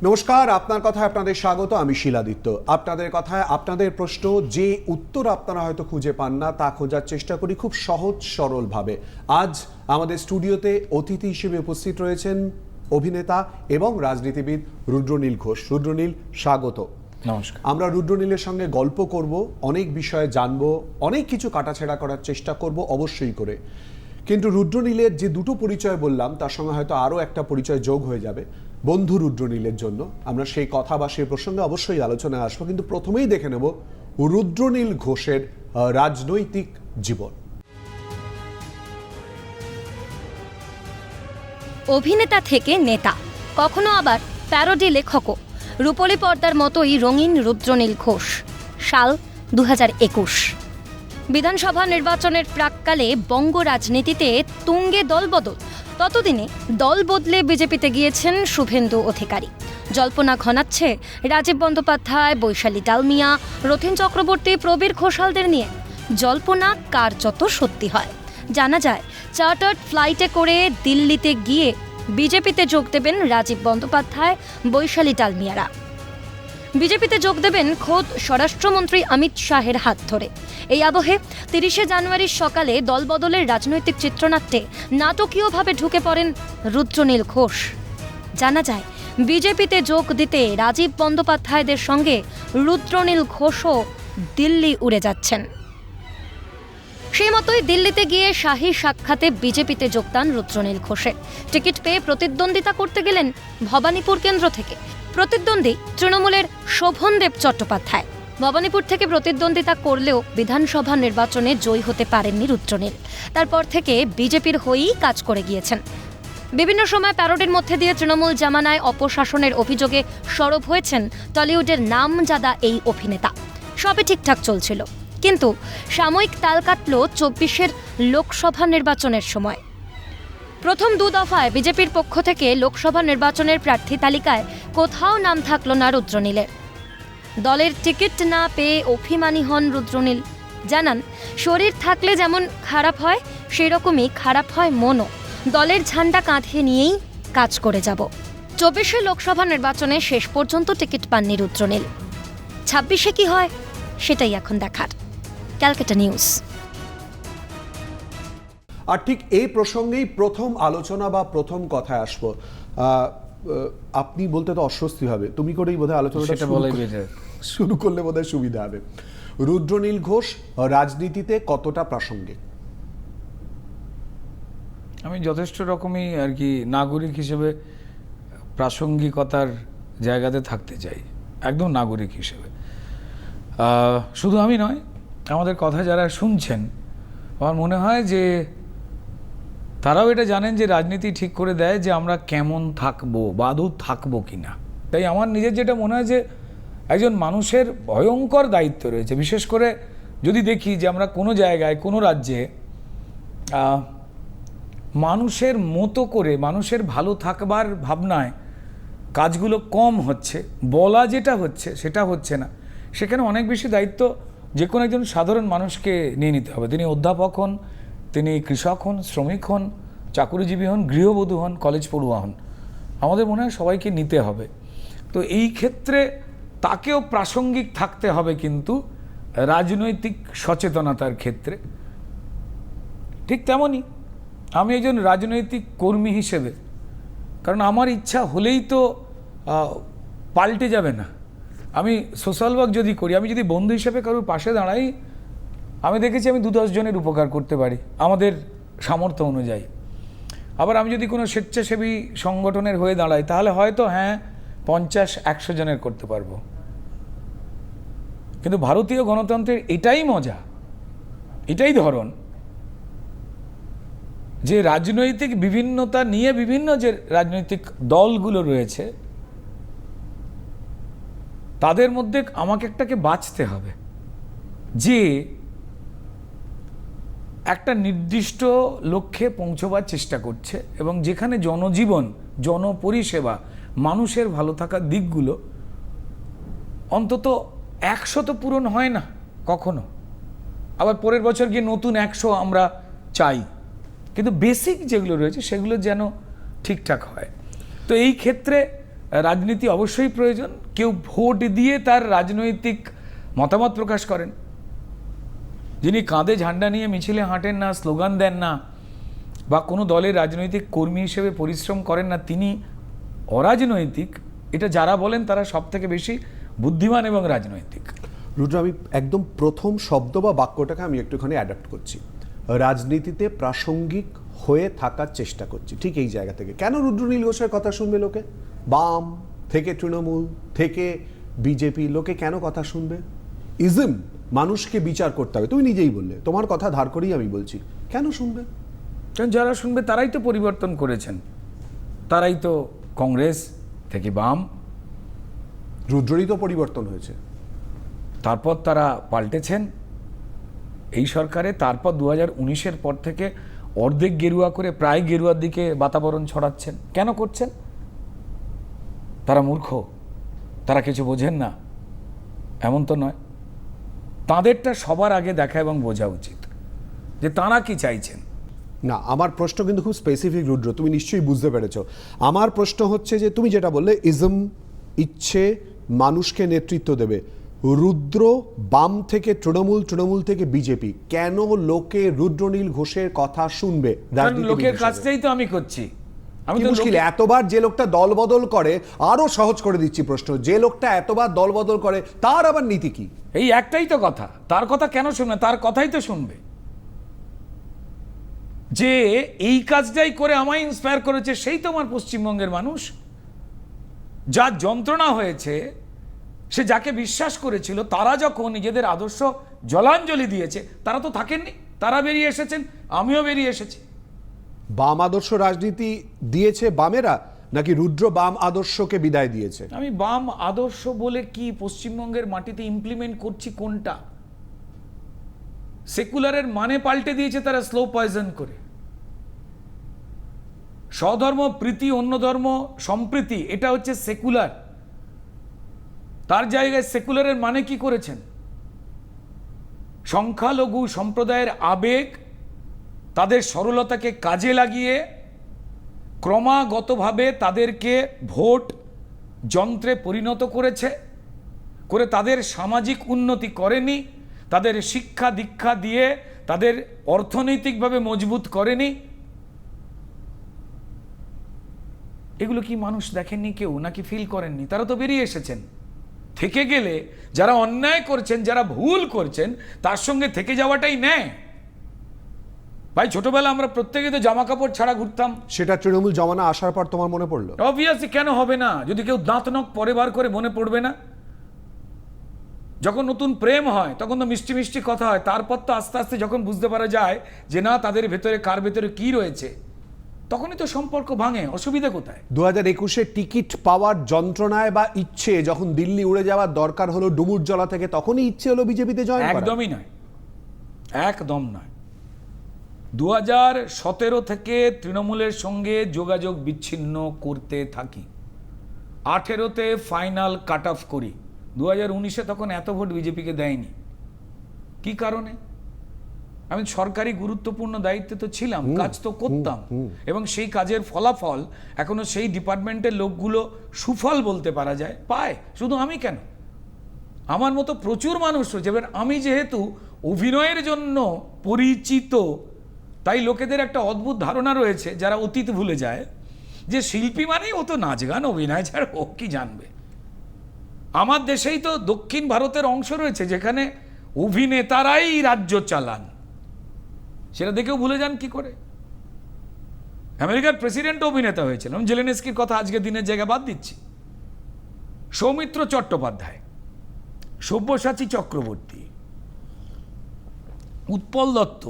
নমস্কার, আপনার কথায় আপনাদের স্বাগত। আমি শিলাদিত্য। আপনাদের কথায় আপনাদের প্রশ্ন, যে উত্তর আপনারা হয়তো খুঁজে পান না, তা খোঁজার চেষ্টা করি খুব সহজ সরলভাবে। আজ আমাদের স্টুডিওতে অতিথি হিসেবে উপস্থিত রয়েছেন অভিনেতা এবং রাজনীতিবিদ রুদ্রনীল ঘোষ। রুদ্রনীল, স্বাগত। নমস্কার। আমরা রুদ্রনীলের সঙ্গে গল্প করব, অনেক বিষয়ে জানবো, অনেক কিছু কাটাছেড়া করার চেষ্টা করব অবশ্যই করে। কিন্তু রুদ্রনীলের যে দুটো পরিচয় বললাম, তার সঙ্গে হয়তো আরও একটা পরিচয় যোগ হয়ে যাবে বন্ধু রুদ্রনীলের জন্য। আমরা সেই কথা বা সেই প্রসঙ্গে অবশ্যই আলোচনায় আসবো, কিন্তু প্রথমেই দেখে নেব রুদ্রনীল ঘোষের রাজনৈতিক জীবন। অভিনেতা থেকে নেতা, কখনো আবার প্যারোডি লেখকও, রূপলী পর্দার মতোই রঙিন রুদ্রনীল ঘোষ। সাল 2021। বিধানসভা নির্বাচনের প্রাক্কালে বঙ্গ রাজনীতিতে তুঙ্গে দলবদল। ততদিনে দল বদলে বিজেপিতে গিয়েছেন শুভেন্দু অধিকারী। জল্পনা ঘনাচ্ছে রাজীব বন্দ্যোপাধ্যায়, বৈশালী ডালমিয়া, রথীন চক্রবর্তী, প্রবীর ঘোষালদের নিয়ে। জল্পনা কার যত সত্যি হয় জানা যায়, চার্টার্ড ফ্লাইটে করে দিল্লিতে গিয়ে বিজেপিতে যোগ দেবেন রাজীব বন্দ্যোপাধ্যায়, বৈশালী ডালমিয়ারা। বিজেপিতে যোগ দেবেন খোদ স্বরাষ্ট্রমন্ত্রী অমিত শাহের হাত ধরে। এই আবহে 30শে জানুয়ারির সকালে দলবদলের রাজনৈতিক চিত্রনাট্যে নাটকীয়ভাবে ঢুকে পড়েন রুদ্রনীল ঘোষ। জানা যায়, বিজেপিতে যোগ দিতে রাজীব বন্দ্যোপাধ্যায়দের সঙ্গে রুদ্রনীল ঘোষও দিল্লি উড়ে যাচ্ছেন। সেই মতোই দিল্লিতে গিয়ে শাহী সাক্ষাতে বিজেপিতে যোগদান রুদ্রনীল ঘোষের। টিকিট পেয়ে প্রতিদ্বন্দ্বিতা করতে গেলেন ভবানীপুর কেন্দ্র থেকে। প্রতিদ্বন্দ্বী তৃণমূলের শোভনদেব চট্টোপাধ্যায়। ভবানীপুর থেকে প্রতিদ্বন্দ্বিতা করলেও বিধানসভা নির্বাচনে জয়ী হতে পারেননি রুদ্রনীল। তারপর থেকে বিজেপির হয়েই কাজ করে গিয়েছেন। বিভিন্ন সময় প্যারোডির মধ্যে দিয়ে তৃণমূল জামানায় অপশাসনের অভিযোগে সরব হয়েছেন টলিউডের নামজাদা এই অভিনেতা। সবই ঠিকঠাক চলছিল, কিন্তু সাময়িক তাল কাটল 24-এর লোকসভা নির্বাচনের সময়। প্রথম 2 দফায় বিজেপির পক্ষ থেকে লোকসভা নির্বাচনের প্রার্থী তালিকায় কোথাও নাম থাকল না রুদ্রনীলের। দলের টিকিট না পেয়ে অভিমানী হন রুদ্রনীল। জানান, শরীর থাকলে যেমন খারাপ হয়, সেই রকমই খারাপ হয় মনও। দলের ঝান্ডা কাঁধে নিয়েই কাজ করে যাব। 24-এর লোকসভা নির্বাচনে শেষ পর্যন্ত টিকিট পাননি রুদ্রনীল। 26-এ কি হয় সেটাই এখন দেখার। ক্যালকাটা নিউজ। আর ঠিক এই প্রসঙ্গেই প্রথম আলোচনা বা প্রথম কথায় আসবো। আপনি বলতে তো অস্বস্তি হবে, তুমি করেই বোধহয় আলোচনাটা শুরু করলে বোধহয় সুবিধা হবে। রুদ্রনীল ঘোষ রাজনীতিতে কতটা প্রাসঙ্গিক? আমি যথেষ্ট রকমই আর কি নাগরিক হিসেবে প্রাসঙ্গিকতার জায়গাতে থাকতে চাই, একদম নাগরিক হিসেবে। শুধু আমি নয়, আমাদের কথা যারা শুনছেন, আমার মনে হয় যে তারাও এটা জানেন যে রাজনীতি ঠিক করে দেয় যে আমরা কেমন থাকবো বা আদৌ থাকবো কিনা। তাই আমার নিজের যেটা মনে হয় যে একজন মানুষের ভয়ঙ্কর দায়িত্ব রয়েছে, বিশেষ করে যদি দেখি যে আমরা কোনো জায়গায় কোনো রাজ্যে মানুষের মতো করে মানুষের ভালো থাকবার ভাবনায় কাজগুলো কম হচ্ছে, বলা যেটা হচ্ছে সেটা হচ্ছে না, সেখানে অনেক বেশি দায়িত্ব যে কোনো একজন সাধারণ মানুষকে নিয়ে নিতে হবে। তিনি অধ্যাপক হন, তিনি কৃষক হন, শ্রমিক হন, চাকুরিজীবী হন, গৃহবধূ হন, কলেজ পড়ুয়া হন, আমাদের মনে হয় সবাইকে নিতে হবে। তো এই ক্ষেত্রে তাকেও প্রাসঙ্গিক থাকতে হবে, কিন্তু রাজনৈতিক সচেতনতার ক্ষেত্রে। ঠিক তেমনই আমি একজন রাজনৈতিক কর্মী হিসেবে, কারণ আমার ইচ্ছা হলেই তো পাল্টে যাবে না। আমি সোশ্যাল ওয়ার্ক যদি করি, আমি যদি বন্ধু হিসেবে কারোর পাশে দাঁড়াই, আমি দেখেছি আমি 2-10 জনের উপকার করতে পারি আমাদের সামর্থ্য অনুযায়ী। আবার আমি যদি কোনো স্বেচ্ছাসেবী সংগঠনের হয়ে দাঁড়াই, তাহলে হয়তো 50-100 জনের করতে পারবো। কিন্তু ভারতীয় গণতন্ত্রের এটাই মজা, এটাই ধরন, যে রাজনৈতিক বিভিন্নতা নিয়ে বিভিন্ন যে রাজনৈতিক দলগুলো রয়েছে, তাদের মধ্যে আমাকে একটাকে বাঁচতে হবে যে একটা নির্দিষ্ট লক্ষ্যে পৌঁছবার চেষ্টা করছে, এবং যেখানে জনজীবন, জনপরিষেবা, মানুষের ভালো থাকার দিকগুলো অন্তত 100 তো পূরণ হয় না কখনো। আবার পরের বছর গিয়ে নতুন 100 আমরা চাই, কিন্তু বেসিক যেগুলো রয়েছে সেগুলো যেন ঠিকঠাক হয়। তো এই ক্ষেত্রে রাজনীতি অবশ্যই প্রয়োজন, কেউ ভোট দিয়ে তার রাজনৈতিক মতামত প্রকাশ করেন। যিনি কাঁধে ঝান্ডা নিয়ে মিছিলে হাঁটেন না, স্লোগান দেন না, বা কোনো দলের রাজনৈতিক কর্মী হিসেবে পরিশ্রম করেন না, তিনি অরাজনৈতিক, এটা যারা বলেন তারা সব থেকে বেশি বুদ্ধিমান এবং রাজনৈতিক। রুদ্র, আমি একদম প্রথম শব্দ বা বাক্যটাকে আমি একটুখানি অ্যাডাপ্ট করছি, রাজনীতিতে প্রাসঙ্গিক হয়ে থাকার চেষ্টা করছি। ঠিক এই জায়গা থেকে কেন রুদ্রনীল ঘোষের কথা শুনবে লোকে? বাম থেকে তৃণমূল থেকে বিজেপি লোকে কেন কথা শুনবে? ইজম, মানুষকে বিচার করতে হবে, তুমি নিজেই বললে, তোমার কথা ধার করেই আমি বলছি, কেন শুনবে? কারণ যারা শুনবে তারাই তো পরিবর্তন করেছেন, তারাই তো কংগ্রেস থেকে বাম, রুদ্রেরই তো পরিবর্তন হয়েছে, তারপর তারা পাল্টেছেন এই সরকারে। তারপর 2019-এর পর থেকে অর্ধেক গেরুয়া করে প্রায় গেরুয়ার দিকে বাতাবরণ ছড়াচ্ছেন। কেন করছেন? তারা মূর্খ, তারা কিছু বোঝেন না, এমন তো নয়। তাদেরটা সবার আগে দেখা এবং বোঝা উচিত যে তারা কি চাইছেন। না, আমার প্রশ্ন কিন্তু খুব স্পেসিফিক রুদ্র, তুমি নিশ্চয়ই বুঝতে পেরেছো। আমার প্রশ্ন হচ্ছে যে তুমি যেটা বললে ইজম, ইচ্ছে মানুষকে নেতৃত্ব দেবে, রুদ্র বাম থেকে তৃণমূল, তৃণমূল থেকে বিজেপি, কেন লোকে রুদ্রনীল ঘোষের কথা শুনবে? লোকের কাজটাই তো আমি করছি। আমি তো মুশকিল, এতবার যে লোকটা দল বদল করে, আরো সহজ করে দিচ্ছি প্রশ্ন, যে লোকটা এতবার দল বদল করে তার আবার নীতি কি? এই একটাই তো কথা, তার কথা কেন শুনবে? তার কথাই তো শুনবে, যে এই কাজটাই করে আমায় ইন্সপায়ার করেছে সেই তো আমার পশ্চিমবঙ্গের মানুষ। যার যন্ত্রণা হয়েছে, সে যাকে বিশ্বাস করেছিল, তারা যখন নিজেদের আদর্শ জলাঞ্জলি দিয়েছে, তারা তো থাকেননি, তারা বেরিয়ে এসেছেন, আমিও বেরিয়ে এসেছি। বাম আদর্শ রাজনীতি দিয়েছে বামেরা, নাকি রুদ্র বাম আদর্শকে বিদায় দিয়েছে? আমি বাম আদর্শ বলে কি পশ্চিমবঙ্গের মাটিতে ইমপ্লিমেন্ট করছি কোনটা? সেকুলারের মানে পাল্টে দিয়েছে তারা স্লো পয়জন করে। স্বধর্ম প্রীতি, অন্য ধর্ম সম্প্রীতি, এটা হচ্ছে সেকুলার। তার জায়গায় সেকুলারের মানে কি করেছেন? সংখ্যালঘু সম্প্রদায়ের আবেগ, তাদের সরলতাকে কাজে লাগিয়ে ক্রমাগতভাবে তাদেরকে ভোট যন্ত্রে পরিণত করেছে, করে তাদের সামাজিক উন্নতি করেনি, তাদের শিক্ষা দীক্ষা দিয়ে তাদের অর্থনৈতিকভাবে মজবুত করেনি। এগুলো কি মানুষ দেখেননি কেউ, নাকি ফিল করেননি? তারা তো বেরিয়ে এসেছেন। থেকে গেলে যারা অন্যায় করছেন, যারা ভুল করছেন, তার সঙ্গে থেকে যাওয়াটাই ন্যায়। ভাই, ছোটবেলা আমরা প্রত্যেকে তো জামা কাপড় ছাড়া ঘুরতাম, সেটা তৃণমূল জমানা আসার পর তোমার মনে পড়লো? অবভিয়াসলি, কেন হবে না? যদি কেউ দাঁত নখ পরে বার করে মনে পড়বে না? যখন নতুন প্রেম হয় তখন তো মিষ্টি মিষ্টি কথা হয়, তারপর তো আস্তে আস্তে যখন বুঝতে পারা যায় যে না, তাদের ভেতরে কার ভেতরে কি রয়েছে, তখনই তো সম্পর্ক ভাঙে। অসুবিধা কোথায়? 2021-এ টিকিট পাওয়ার যন্ত্রণায় বা ইচ্ছে, যখন দিল্লি উড়ে যাওয়ার দরকার হলো ডুমুরজলা থেকে, তখনই ইচ্ছে হলো বিজেপিতে জয়েন করা? একদমই নয়, একদম নয়। 2017 থেকে তৃণমূলের সঙ্গে যোগাযোগ বিচ্ছিন্ন করতে থাকি। 18-তে ফাইনাল কাট অফ করি। 2019-এ তখন এত ভোট বিজেপিকে দেয়নি। কি কারণে? আমি সরকারি গুরুত্বপূর্ণ দায়িত্বে তো ছিলাম, কাজ তো করতাম, এবং সেই কাজের ফলাফল এখনো সেই ডিপার্টমেন্টের লোকগুলো সুফল বলতে পারা যায় পায়। শুধু আমি কেন, আমার মতো প্রচুর মানুষ রয়েছে। এবার আমি যেহেতু অভিনয়ের জন্য পরিচিত, তাই লোকেদের একটা অদ্ভুত ধারণা রয়েছে, যারা অতীত ভুলে যায়, যে শিল্পী মানেই ও তো নাচ গান অভিনয় ছাড়া ও কি জানবে। আমার দেশেই তো দক্ষিণ ভারতের অংশ রয়েছে যেখানে অভিনেতারাই রাজ্য চালান, সেটা দেখেও ভুলে যান কি করে? আমেরিকার প্রেসিডেন্ট অভিনেতা হয়েছিল। আমি জেলেনস্কির কথা আজকে দিনের জায়গা বাদ দিচ্ছি। সৌমিত্র চট্টোপাধ্যায়, সব্যসাচী চক্রবর্তী, উৎপল দত্ত,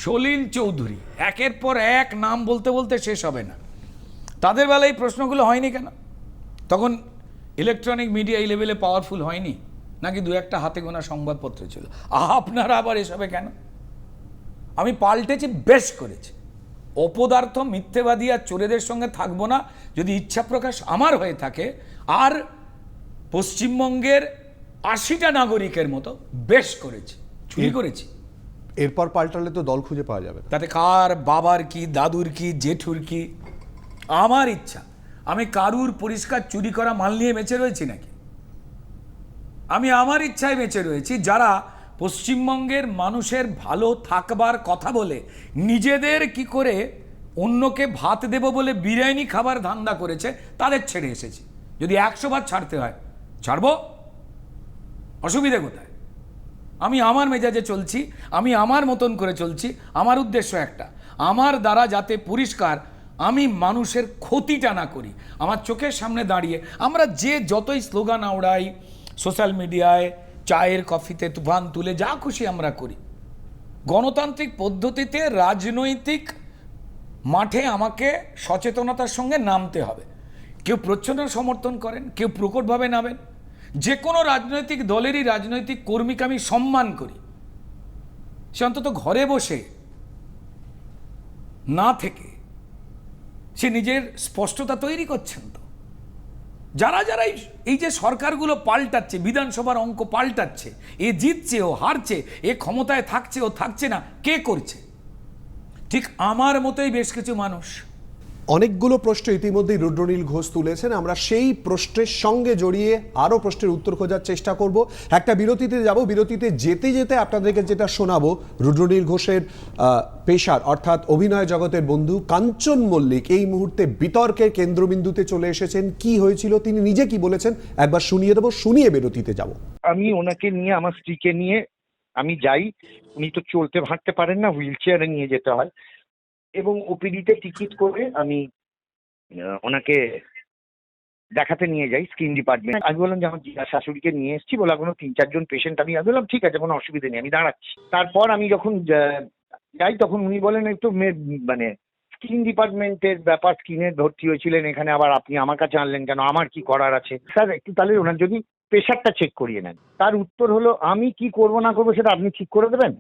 সলিল চৌধুরী, একের পর এক নাম বলতে বলতে শেষ হবে না। তাদের বেলায় এই প্রশ্নগুলো হয়নি কেন? তখন ইলেকট্রনিক মিডিয়া এই লেভেলে পাওয়ারফুল হয়নি, নাকি দু একটা হাতে গোনা সংবাদপত্র ছিল? আপনারা আবার এসবে কেন? আমি পাল্টেছি, বেশ করেছি। অপদার্থ, মিথ্যেবাদী আর চোরেদের সঙ্গে থাকবো না যদি ইচ্ছা প্রকাশ আমার হয়ে থাকে। আর পশ্চিমবঙ্গের 80টা নাগরিকের মতো বেশ করেছি, চুরি করেছি। এরপর পাল্টালে তো দল খুঁজে পাওয়া যাবে না। তাতে কার বাবার কি, দাদুর কি, জেঠুর কি? আমার ইচ্ছা, আমি কারুর পরিষ্কার চুরি করা মাল নিয়ে বেঁচে রয়েছি নাকি? আমি আমার ইচ্ছায় বেঁচে রয়েছি। যারা পশ্চিমবঙ্গের মানুষের ভালো থাকবার কথা বলে নিজেদের কি করে অন্যকে ভাত দেব বলে বিরিয়ানি খাবার ধান্দা করেছে, তাদের ছেড়ে এসেছি। যদি 100 বার ছাড়তে হয় ছাড়বো, অসুবিধে কোথায়? আমি আমার মেজাজে চলছি, আমি আমার মতন করে চলছি। আমার উদ্দেশ্য একটা, আমার দ্বারা যাতে পরিষ্কার আমি মানুষের ক্ষতিটা না করি। আমার চোখের সামনে দাঁড়িয়ে আমরা যে যতই স্লোগান আওড়াই সোশ্যাল মিডিয়ায়, চায়ের কফিতে তুফান তুলে যা খুশি আমরা করি, গণতান্ত্রিক পদ্ধতিতে রাজনৈতিক মাঠে আমাকে সচেতনতার সঙ্গে নামতে হবে। কেউ প্রচ্ছন্ন সমর্থন করেন, কেউ প্রকটভাবে নামেন। যে কোনো রাজনৈতিক দলেরই রাজনৈতিক কর্মীকে আমি সম্মান করি। সে অন্তত ঘরে বসে না থেকে সে নিজের স্পষ্টতা তৈরি করছেন। তো যারা যারা এই যে সরকারগুলো পাল্টাচ্ছে, বিধানসভার অঙ্ক পাল্টাচ্ছে, এ জিতছে ও হারছে, এ ক্ষমতায় থাকছে ও থাকছে না, কে করছে? ঠিক আমার মতোই বেশ কিছু মানুষ। অনেকগুলো প্রশ্ন ইতিমধ্যেই রুদ্রনীল ঘোষ তুলেছেন। আমরা সেই প্রশ্নের সঙ্গে জড়িয়ে আরও প্রশ্নের উত্তর খোঁজার চেষ্টা করব। একটা বিরতিতে যাব। বিরতিতে যেতে যেতে আপনাদেরকে যেটা শোনাবো, রুদ্রনীল ঘোষের পেশার অর্থাৎ অভিনয় জগতের বন্ধু কাঞ্চন মল্লিক এই মুহূর্তে বিতর্কের কেন্দ্রবিন্দুতে চলে এসেছেন। কি হয়েছিল, তিনি নিজে কি বলেছেন, একবার শুনিয়ে দেবো, শুনিয়ে বিরতিতে যাব। আমি ওনাকে নিয়ে, আমার স্ত্রীকে নিয়ে আমি যাই। উনি তো চলতে হাঁটতে পারেন না, হুইল চেয়ারে নিয়ে যেতে হয়, এবং ওপিডিতে টিকিট করে আমি ওনাকে দেখাতে নিয়ে যাই স্কিন ডিপার্টমেন্ট। আমি বললাম যে আমার শাশুড়িকে নিয়ে এসেছি, বলে কোনো 3-4 জন পেশেন্ট। আমি বললাম ঠিক আছে, কোনো অসুবিধা নেই, আমি দাঁড়াচ্ছি। তারপর আমি যখন যাই তখন উনি বলেন একটু মানে স্কিন ডিপার্টমেন্টের ব্যাপার, স্কিনে ভর্তি হয়েছিলেন এখানে, আবার আপনি আমার কাছে আনলেন কেন, আমার কি করার আছে স্যার? একটু তাহলে ওনার যদি প্রেশারটা চেক করিয়ে নেন। তার উত্তর হলো, আমি কি করব না করবো সেটা আপনি ঠিক করে দেবেন।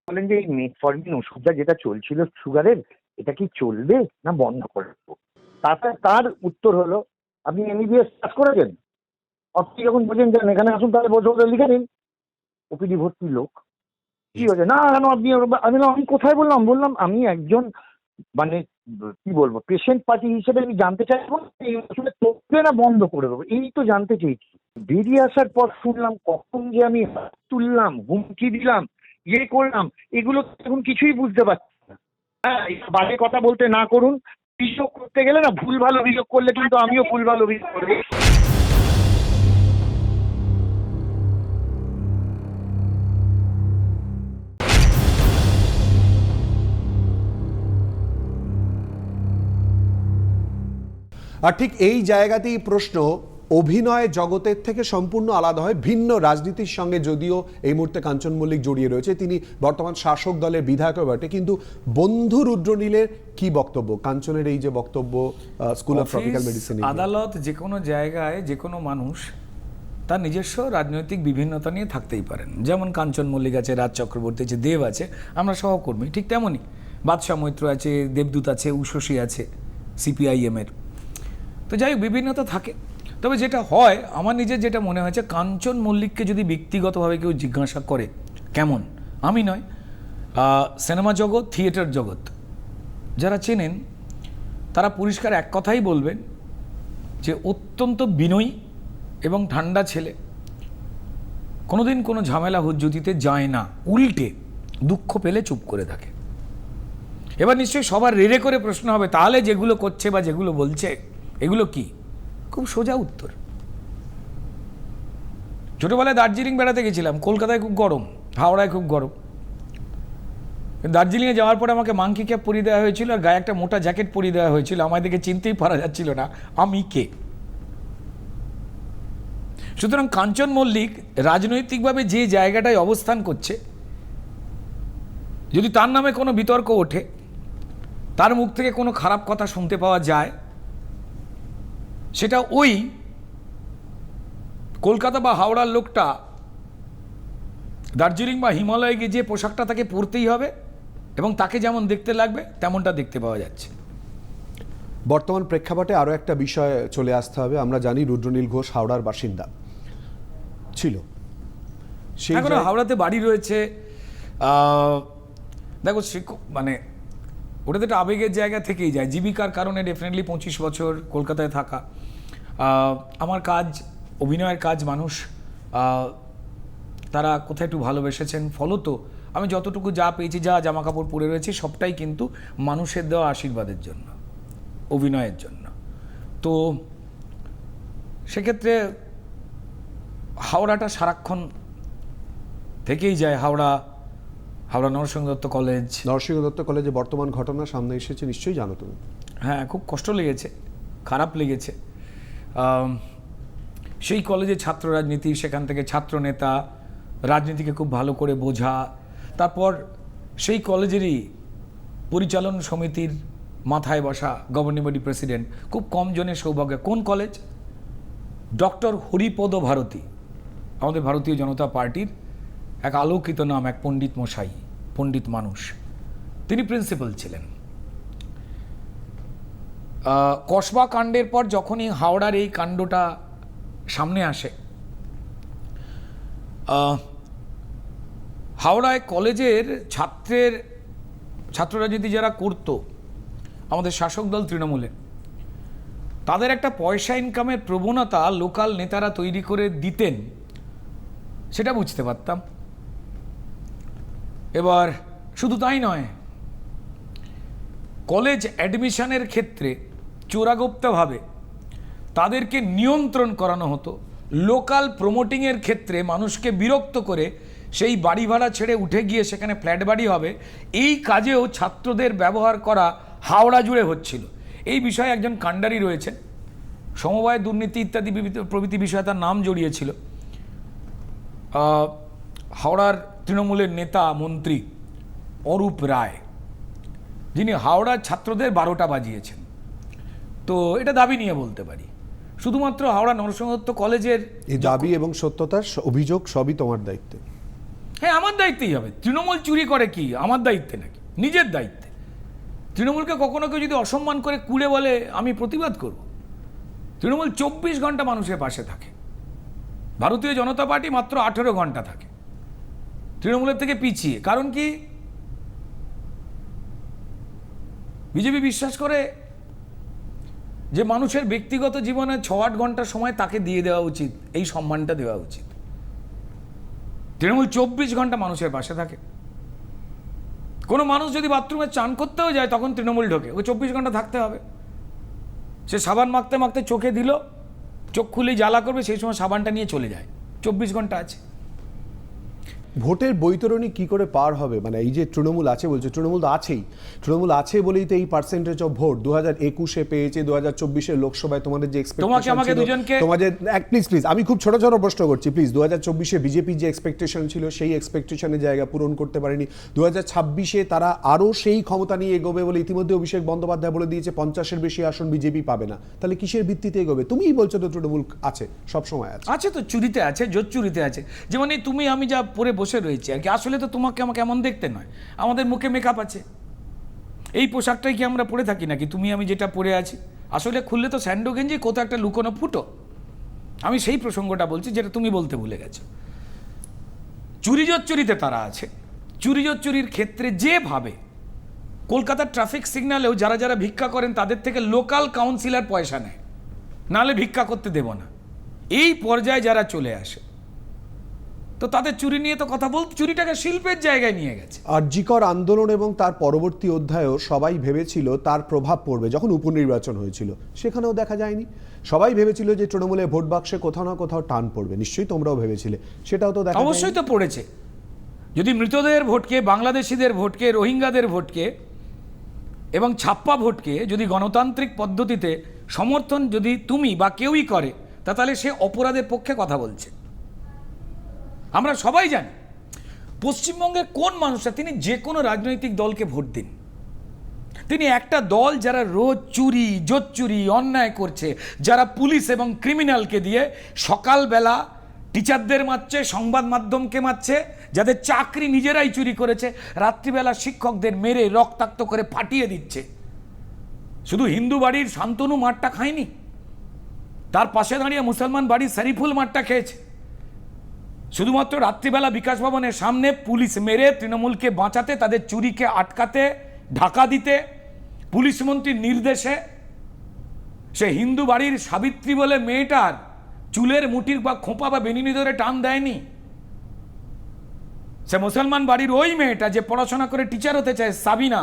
বলেন যে এই মেটফরমিন ওষুধটা যেটা চলছিল সুগারের, এটা কি চলবে না বন্ধ করে দেবো? তার উত্তর হলো, আপনি এমবিবিএস পাস করেছেন? আপনি যখন বোঝেন যান এখানে আসুন, তাহলে বছর লিখে নিন। ওপিডি ভর্তি লোক, কি হয়েছে না কেন আপনি? আমি কোথায় বললাম আমি একজন মানে কি বলবো পেশেন্ট পার্টি হিসেবে আমি জানতে চাইবো এই ওষুধে চলবে না বন্ধ করে দেবো, এই তো জানতে চেয়েছি। বেরিয়ে আসার পর শুনলাম কখন যে আমি হাত তুললাম, হুমকি দিলাম, ইয়ে করলাম, এগুলো এখন কিছুই বুঝতে পারছি না। হ্যাঁ, বাজে কথা বলতে না করুন। অভিযোগ করতে গেলে না, ভুল ভাল অভিযোগ করলে কিন্তু আমিও ভুল ভাল অভিযোগ করবো। আর ঠিক এই জায়গাতেই প্রশ্ন, অভিনয় জগতের থেকে সম্পূর্ণ আলাদা হয়, ভিন্ন রাজনীতির সঙ্গে যদিও এই মুহূর্তে কাঞ্চন মল্লিক জড়িয়ে রয়েছে, তিনি বর্তমান শাসক দলের বিধায়ক বটে, কিন্তু বন্ধু রুদ্রনীলের কি বক্তব্য, কাঞ্চনের এই যে বক্তব্য স্কুল অফ ট্রপিক্যাল মেডিসিন? আদালত, যে কোনো জায়গায় যে কোনো মানুষ তার নিজস্ব রাজনৈতিক বিভিন্নতা নিয়ে থাকতেই পারেন। যেমন কাঞ্চন মল্লিক আছে, রাজ চক্রবর্তী আছে, দেব আছে, আমরা সহকর্মী, ঠিক তেমনই বাদশাহ মৈত্র আছে, দেবদূত আছে, উষসী আছে সিপিআইএমের। তো যাই হোক, বিভিন্নতা থাকে। তবে যেটা হয়, আমার নিজের যেটা মনে হয়েছে, কাঞ্চন মল্লিককে যদি ব্যক্তিগতভাবে কেউ জিজ্ঞাসা করে কেমন, আমি নয়, সিনেমা জগৎ, থিয়েটার জগৎ যারা চেনেন তারা পরিষ্কার এক কথাই বলবেন যে অত্যন্ত বিনয়ী এবং ঠান্ডা ছেলে, কোনোদিন কোনো ঝামেলা হুজ্জুতিতে যায় না, উল্টে দুঃখ পেলে চুপ করে থাকে। এবার নিশ্চয়ই সবার রেড়ে করে প্রশ্ন হবে, তাহলে যেগুলো করছে বা যেগুলো বলছে এগুলো কি? খুব সোজা উত্তর। ছোটবেলায় দার্জিলিং বেড়াতে গেছিলাম, কলকাতায় খুব গরম, হাওড়ায় খুব গরম। দার্জিলিংয়ে যাওয়ার পরে আমাকে মাংকি ক্যাপ পরিয়ে দেওয়া হয়েছিল আর গায়ে একটা মোটা জ্যাকেট পরিয়ে দেওয়া হয়েছিল। আমাদেরকে চিনতেই পারা যাচ্ছিল না আমি কে। সুতরাং কাঞ্চন মল্লিক রাজনৈতিকভাবে যে জায়গাটায় অবস্থান করছে, যদি তার নামে কোনো বিতর্ক ওঠে, তার মুখ থেকে কোনো খারাপ কথা শুনতে পাওয়া যায়, সেটা ওই কলকাতা বা হাওড়ার লোকটা দার্জিলিং বা হিমালয়ে গিয়ে যে পোশাকটা তাকে পরতেই হবে এবং তাকে যেমন দেখতে লাগবে তেমনটা দেখতে পাওয়া যাচ্ছে। বর্তমান প্রেক্ষাপটে আরও একটা বিষয় চলে আসতে হবে। আমরা জানি রুদ্রনীল ঘোষ হাওড়ার বাসিন্দা ছিল, এখনো হাওড়াতে বাড়ি রয়েছে। দেখো, মানে ওটা তো একটা আবেগের জায়গা থেকেই যায়, জীবিকার কারণে ডেফিনেটলি 25 বছর কলকাতায় থাকা। আমার কাজ, অভিনয়ের কাজ, মানুষ তারা কোথায় একটু ভালোবেসেছেন, ফলত আমি যতটুকু যা পেয়েছি, যা জামা কাপড় পরে রয়েছি, সবটাই কিন্তু মানুষের দেওয়া আশীর্বাদের জন্য, অভিনয়ের জন্য। তো সেক্ষেত্রে হাওড়াটা সারাক্ষণ থেকেই যায়। হাওড়া নরসিংহ দত্ত কলেজ। নরসিংহ দত্ত কলেজে বর্তমান ঘটনা সামনে এসেছে, নিশ্চয়ই জানো তুমি। হ্যাঁ, খুব কষ্ট লেগেছে, খারাপ লেগেছে। সেই কলেজে ছাত্র রাজনীতি, সেখান থেকে ছাত্র নেতা, রাজনীতিকে খুব ভালো করে বোঝা, তারপর সেই কলেজেরই পরিচালন সমিতির মাথায় বসা গভর্নিং বডি প্রেসিডেন্ট, খুব কম জনের সৌভাগ্য। কোন কলেজ? ডক্টর হরিপদ ভারতী, আমাদের ভারতীয় জনতা পার্টির এক আলোকিত নাম, এক পণ্ডিত মশাই, পণ্ডিত মানুষ, তিনি প্রিন্সিপাল ছিলেন। কসবা কাণ্ডের পর যখনই হাওড়ার এই কাণ্ডটা সামনে আসে, হাওড়ায় কলেজের ছাত্র রাজনীতি যারা করতো, আমাদের শাসক দল তৃণমূলের, তাদের একটা পয়সা ইনকামের প্রবণতা লোকাল নেতারা তৈরি করে দিতেন, সেটা বুঝতে পারতাম। এবার শুধু তাই নয়, কলেজ অ্যাডমিশনের ক্ষেত্রে চোরাগোপ্তাভাবে তাদেরকে নিয়ন্ত্রণ করানো হতো। লোকাল প্রমোটিংয়ের ক্ষেত্রে মানুষকে বিরক্ত করে সেই বাড়ি ভাড়া ছেড়ে উঠে গিয়ে সেখানে ফ্ল্যাট বাড়ি হবে, এই কাজেও ছাত্রদের ব্যবহার করা হাওড়া জুড়ে হচ্ছিল। এই বিষয়ে একজন কাণ্ডারি রয়েছেন, সমবায় দুর্নীতি ইত্যাদি প্রভৃতি বিষয়ে তার নাম জড়িয়েছিল। হাওড়ার তৃণমূলের নেতা মন্ত্রী অরূপ রায়, যিনি হাওড়ার ছাত্রদের 12টা বাজিয়েছেন। তো এটা দাবি নিয়ে বলতে পারি, শুধুমাত্র হাওড়া নরসিংহ দত্ত কলেজের এই দাবি এবং সত্যতার অভিযোগ সবই তোমার দায়িত্বে। হ্যাঁ, আমার দায়িত্বেই হবে। তৃণমূল চুরি করে কি আমার দায়িত্বে নাকি? নিজের দায়িত্বে। তৃণমূলকে কখনো কেউ যদি অসম্মান করে কুড়ে বলে, আমি প্রতিবাদ করব। তৃণমূল 24 ঘন্টা মানুষের পাশে থাকে, ভারতীয় জনতা পার্টি মাত্র 18 ঘন্টা থাকে তৃণমূলের থেকে পিছিয়ে। কারণ কি? বিজেপি বিশ্বাস করে যে মানুষের ব্যক্তিগত জীবনে 6-8 ঘন্টা সময় তাকে দিয়ে দেওয়া উচিত, এই সম্মানটা দেওয়া উচিত। তৃণমূল 24 ঘন্টা মানুষের পাশে থাকে। কোনো মানুষ যদি বাথরুমে চান করতেও যায়, তখন তৃণমূল ঢোকে, ওকে 24 ঘন্টা থাকতে হবে। সে সাবান মাখতে মাখতে চোখে দিল, চোখ খুলেই জ্বালা করবে, সেই সময় সাবানটা নিয়ে চলে যায়। 24 ঘন্টা আছে। ভোটের বৈতরণী কি করে পার হবে? মানে এই যে তৃণমূল আছে বলছে, তৃণমূল তো আছেই, তৃণমূল আছে বলেই তো এই পার্সেন্টেজ অফ ভোট 2021-এ পেয়েছে, 2024-এর লোকসভায় তোমাদের যে এক্সপেকটেশন ছিল, তোমাদের প্লিজ আমি খুব ছোট ছোট প্রশ্ন করছি প্লিজ, 2024-এ বিজেপির যে এক্সপেকটেশন ছিল সেই এক্সপেকটেশনের জায়গা পূরণ করতে পারেনি। 2026-এ তারা আরও সেই ক্ষমতা নিয়ে এগোবে বলে ইতিমধ্যে অভিষেক বন্দ্যোপাধ্যায় বলে দিয়েছে 50-এর বেশি আসন বিজেপি পাবে না। তাহলে কিসের ভিত্তিতে এগোবে? তুমিই বলছো তো তৃণমূল আছে, সবসময় আছে। আছে তো, চুরিতে আছে, জোর চুরিতে আছে। যেমন এই তুমি আমি যা পরে বসে রয়েছি আর কি, আসলে তো তোমাকে আমাকে এমন দেখতে নয়, আমাদের মুখে মেকআপ আছে। এই পোশাকটাই কি আমরা পরে থাকি নাকি? তুমি আমি যেটা পরে আছি, আসলে খুললে তো স্যান্ডো গেঞ্জি, কোথাও একটা লুকোনো ফুটো। আমি সেই প্রসঙ্গটা বলছি যেটা তুমি বলতে ভুলে গেছো। চুরি জোচ্চুরিতে তারা আছে। চুরি জোচ্চুরির ক্ষেত্রে যেভাবে কলকাতার ট্রাফিক সিগন্যালেও যারা যারা ভিক্ষা করেন তাদের থেকে লোকাল কাউন্সিলর পয়সা নেয়, নাহলে ভিক্ষা করতে দেব না, এই পর্যায়ে যারা চলে আসে, তো তাদের চুরি নিয়ে তো কথা বলতে, চুরিটাকে শিল্পের জায়গায় নিয়ে গেছে। আরজিকর আন্দোলন এবং তার পরবর্তী অধ্যায়েও সবাই ভেবেছিল তার প্রভাব পড়বে। যখন উপনির্বাচন হয়েছিল সেখানেও দেখা যায়নি। সবাই ভেবেছিল যে তৃণমূলের ভোট বাক্সে কোথাও না কোথাও টান পড়বে, নিশ্চয়ই তোমরাও ভেবেছিলে, সেটাও তো দেখা অবশ্যই তো পড়েছে। যদি মৃতদের ভোটকে, বাংলাদেশিদের ভোটকে, রোহিঙ্গাদের ভোটকে এবং ছাপ্পা ভোটকে যদি গণতান্ত্রিক পদ্ধতিতে সমর্থন যদি তুমি বা কেউই করে, তাহলে সে অপরাধের পক্ষে কথা বলছে। আমরা সবাই জানি পশ্চিমবঙ্গের কোন মানুষটা, তিনি যে কোনো রাজনৈতিক দলকে ভোট দিন, তিনি একটা দল যারা রোজ চুরি জোচ্চুরি অন্যায় করছে, যারা পুলিশ এবং ক্রিমিনালকে দিয়ে সকালবেলা টিচারদের মারছে, সংবাদ মাধ্যমকে মারছে, যাদের চাকরি নিজেরাই চুরি করেছে, রাত্রিবেলা শিক্ষকদের মেরে রক্তাক্ত করে ফাটিয়ে দিচ্ছে। শুধু হিন্দু বাড়ির শান্তনু মারটা খায়নি, তার পাশে দাঁড়িয়ে মুসলমান বাড়ির শরীফুল মারটা খেয়েছে। শুধুমাত্র রাত্রিবেলা বিকাশ ভবনের সামনে পুলিশ মেরে তৃণমূলকে বাঁচাতে, তাদের চুরিকে আটকাতে, ঢাকা দিতে পুলিশ মন্ত্রীর নির্দেশে সে হিন্দু বাড়ির সাবিত্রী বলে মেয়েটার চুলের মুঠির বা খোঁপা বা বেনিনি ধরে টান দেয়নি। সে মুসলমান বাড়ির ওই মেয়েটা যে পড়াশোনা করে টিচার হতে চায় সাবিনা,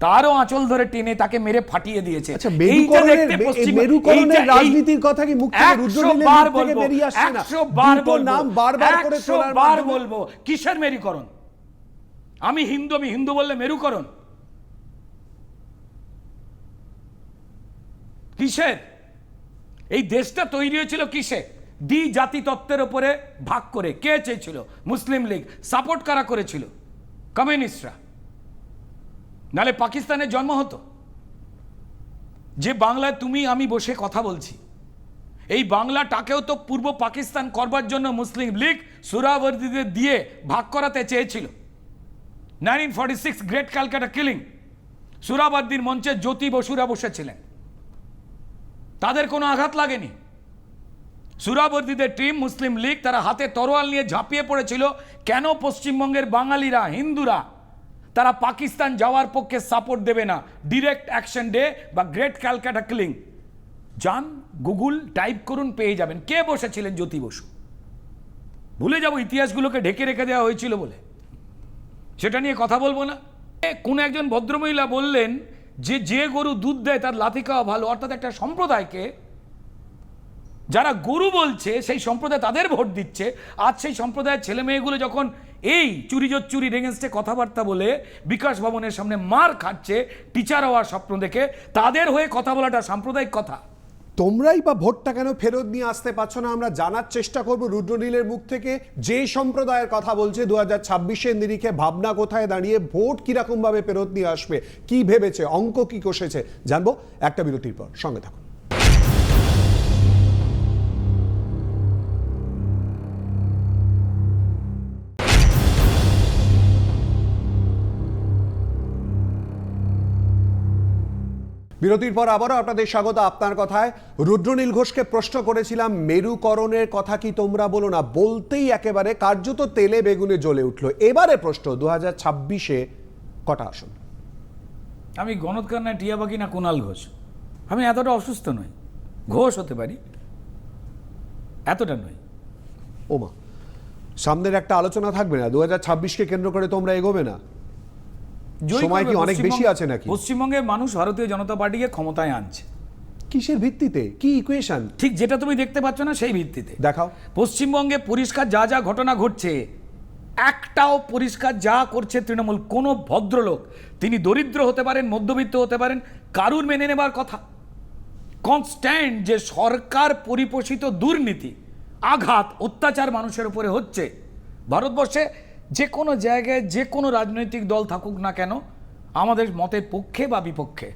তারও আঁচল ধরে টেনে তাকে মেরে ফাটিয়ে দিয়েছে। আচ্ছা, মেরুকরণের রাজনীতির কথা কি মুখ থেকে রুদ্রনীলের মুখ থেকে বেরিয়ে আসছে না? 100 বার দুটো নাম বারবার করে তোলার মাধ্যমে বলবো, কিসের মেরুকরণ? আমি হিন্দু বললে মেরুকরণ কিসের? এই দেশটা তৈরি হয়েছিল কিসে? দ্বি জাতি তত্ত্বের উপরে ভাগ করে। কে চেয়েছিল? মুসলিম লীগ। সাপোর্ট কারা করেছিল? কমিউনিস্টরা। নালে পাকিস্তানের জন্ম হতো। যে বাংলায় তুমি আমি বসে কথা বলছি, এই বাংলাটাকেও তো পূর্ব পাকিস্তান করবার জন্য মুসলিম লীগ সুরাবর্দীদের দিয়ে ভাগ করাতে চেয়েছিল। 1946 গ্রেট ক্যালকাটা কিলিং, সুরাবর্দীর মঞ্চে জ্যোতি বসুরা বসেছিলেন, তাদের কোনো আঘাত লাগেনি। সুরাবর্দীদের টিম মুসলিম লীগ, তারা হাতে তরোয়াল নিয়ে ঝাঁপিয়ে পড়েছিল। কেন পশ্চিমবঙ্গের বাঙালিরা, হিন্দুরা তারা পাকিস্তান যাওয়ার পক্ষে সাপোর্ট দেবে না? ডিরেক্ট অ্যাকশন ডে বা গ্রেট ক্যালকাটা কিলিং, যান গুগল টাইপ করুন, পেয়ে যাবেন কে বসেছিলেন। জ্যোতি বসু। ভুলে যাব ইতিহাসগুলোকে ঢেকে রেখে দেওয়া হয়েছিল বলে, সেটা নিয়ে কথা বলবো না। কোন একজন ভদ্রমহিলা বললেন যে গরু দুধ দেয় তার লাথি খাওয়া ভালো, অর্থাৎ একটা সম্প্রদায়কে যারা গরু বলছে সেই সম্প্রদায় তাদের ভোট দিচ্ছে। আজ সেই সম্প্রদায়ের ছেলে মেয়েগুলো যখন এই চুরির এগেনস্টে কথাবার্তা বলে বিকাশ ভবনের সামনে মার খাচ্ছে টিচার হওয়ার স্বপ্ন দেখে, তাদের হয়ে কথা বলাটা সাম্প্রদায়িক কথা। তোমরাই বা ভোটটা কেন ফেরত নিয়ে আসতে পারছো না? আমরা জানার চেষ্টা করব রুদ্রনীলের মুখ থেকে। যে সম্প্রদায়ের কথা বলছে 2026-এর নিরিখে ভাবনা কোথায় দাঁড়িয়ে, ভোট কিরকম ভাবে ফেরত নিয়ে আসবে, কি ভেবেছে, অঙ্ক কি কষেছে, জানবো একটা বিরতির পর। সঙ্গে থাকুন। বিরতির পর আবারও আপনাদের স্বাগত। আপনার কথায় রুদ্রনীল ঘোষকে প্রশ্ন করেছিলাম, মেরুকরণের কথা কি তোমরা বলো না? বলতেই একেবারে কার্যত তেলে বেগুনে জ্বলে উঠলো। এবারে প্রশ্ন, 2026-এ কটা আসন? আমি গণৎকার না টিয়াবাকি না কুণাল ঘোষ, আমি এতটা অসুস্থ নই। ঘোষ হতে পারি, এতটা নই। ওমা, সামনের একটা আলোচনা থাকবে না? 2026-কে কেন্দ্র করে তোমরা এগোবে না? সময় কি অনেক বেশি আছে নাকি? পশ্চিমবঙ্গের মানুষ ভারতীয় জনতা পার্টিকে ক্ষমতায় আনছে। কিসের ভিত্তিতে? কি ইকুয়েশন? ঠিক যেটা তুমি দেখতে পাচ্ছ না সেই ভিত্তিতে দেখাও। পশ্চিমবঙ্গে পরিষ্কার যা যা ঘটনা ঘটছে, একটাও পরিষ্কার যা করছে তৃণমূল। কোনো ভদ্রলোক, তিনি দরিদ্র হতে পারেন, মধ্যবিত্ত হতে পারেন, কারুর মেনে নেবার কথা। কনস্ট্যান্ট যে সরকার পরিপোষিত দুর্নীতি, আঘাত, অত্যাচার মানুষের উপরে হচ্ছে। ভারতবর্ষে যে কোনো জায়গায় যে কোনো রাজনৈতিক দল থাকুক না কেন, আমাদের মতের পক্ষে বা বিপক্ষে,